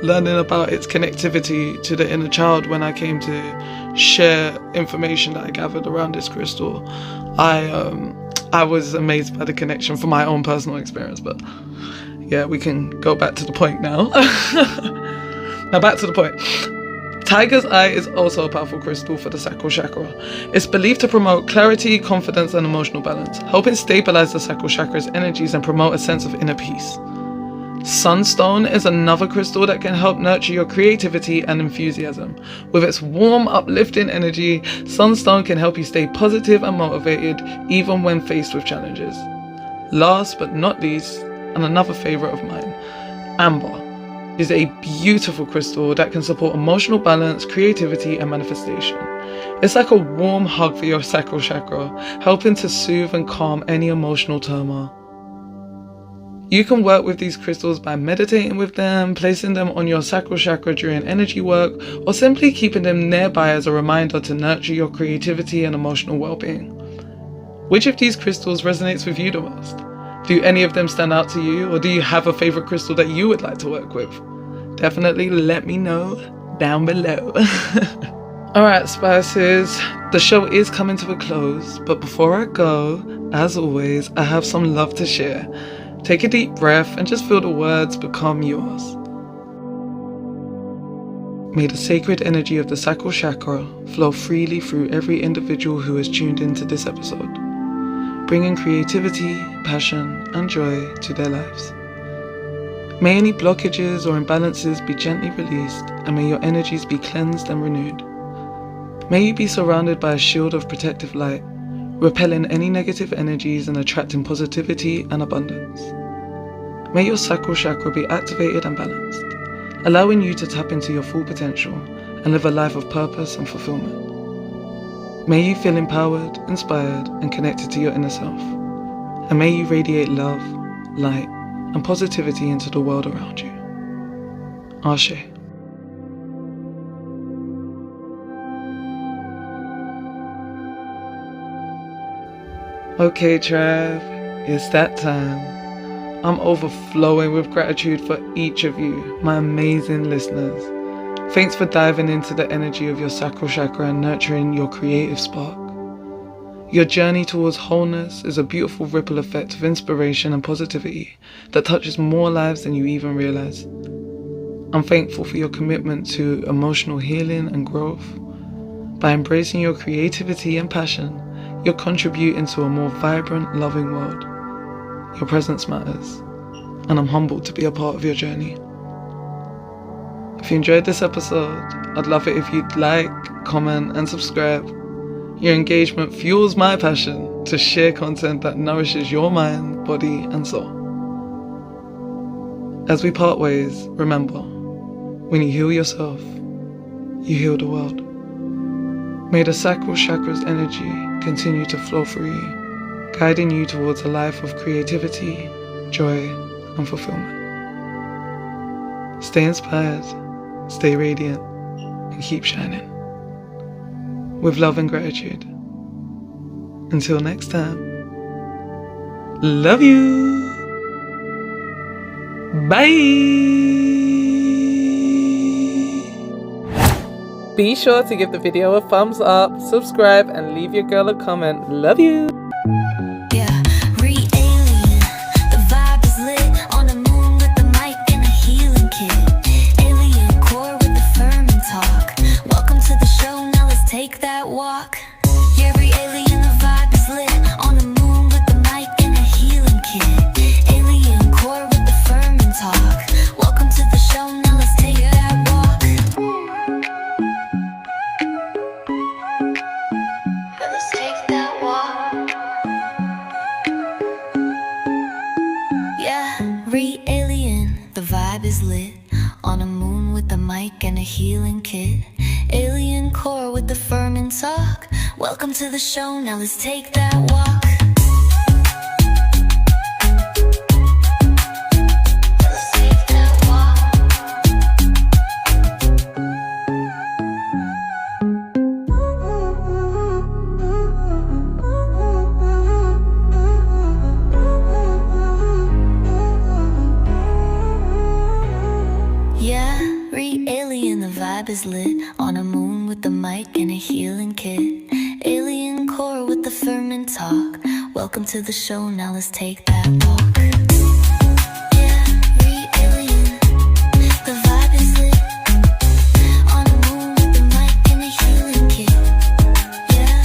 learning about its connectivity to the inner child when I came to share information that I gathered around this crystal, I was amazed by the connection from my own personal experience. But yeah, we can go back to the point now. Now back to the point. Tiger's Eye is also a powerful crystal for the sacral chakra. It's believed to promote clarity, confidence, and emotional balance, helping stabilize the sacral chakra's energies and promote a sense of inner peace. Sunstone is another crystal that can help nurture your creativity and enthusiasm. With its warm, uplifting energy, Sunstone can help you stay positive and motivated even when faced with challenges. Last but not least, and another favorite of mine, Amber is a beautiful crystal that can support emotional balance, creativity, and manifestation. It's like a warm hug for your sacral chakra, helping to soothe and calm any emotional turmoil. You can work with these crystals by meditating with them, placing them on your sacral chakra during energy work, or simply keeping them nearby as a reminder to nurture your creativity and emotional well-being. Which of these crystals resonates with you the most? Do any of them stand out to you, or do you have a favorite crystal that you would like to work with? Definitely let me know down below. Alright, Spices, the show is coming to a close, but before I go, as always, I have some love to share. Take a deep breath and just feel the words become yours. May the sacred energy of the Sacral Chakra flow freely through every individual who has tuned into this episode, bringing creativity, passion, and joy to their lives. May any blockages or imbalances be gently released, and may your energies be cleansed and renewed. May you be surrounded by a shield of protective light, repelling any negative energies and attracting positivity and abundance. May your Sacral Chakra be activated and balanced, allowing you to tap into your full potential and live a life of purpose and fulfillment. May you feel empowered, inspired, and connected to your inner self. And may you radiate love, light, and positivity into the world around you. Ashe. Okay, Trav, it's that time. I'm overflowing with gratitude for each of you, my amazing listeners. Thanks for diving into the energy of your Sacral Chakra and nurturing your creative spark. Your journey towards wholeness is a beautiful ripple effect of inspiration and positivity that touches more lives than you even realize. I'm thankful for your commitment to emotional healing and growth. By embracing your creativity and passion, you're contributing to a more vibrant, loving world. Your presence matters, and I'm humbled to be a part of your journey. If you enjoyed this episode, I'd love it if you'd like, comment, and subscribe. Your engagement fuels my passion to share content that nourishes your mind, body, and soul. As we part ways, remember, when you heal yourself, you heal the world. May the Sacral Chakra's energy continue to flow through you, guiding you towards a life of creativity, joy, and fulfillment. Stay inspired, stay radiant, and keep shining. With love and gratitude. Until next time. Love you. Bye. Be sure to give the video a thumbs up, subscribe, and leave your girl a comment. Love you. Yeah, re-alien. The vibe is lit on the moon with the mic and a healing kit. Alien core with the firming talk. Welcome to the show, now let's take that walk. Yeah, re-alien, the vibe is lit on the moon with the mic and a healing kit. Alien core with the firming talk. Welcome to the show, now let's take that walk. Let's take that walk. Yeah, re-alien, the vibe is lit on a moon with the mic and a healing kit. Alien core with the firming talk. Welcome to the show, now let's take that walk. Let's take that walk. Yeah, re-alien, the vibe is lit on a moon with the mic and a healing kit. Alien core with the firming talk. Welcome to the show, now let's take that walk. Yeah, re-alien, the vibe is lit on a moon with the mic and a healing kit. Yeah,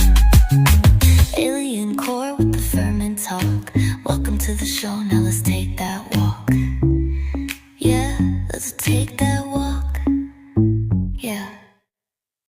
alien core with the firming talk. Welcome to the show, now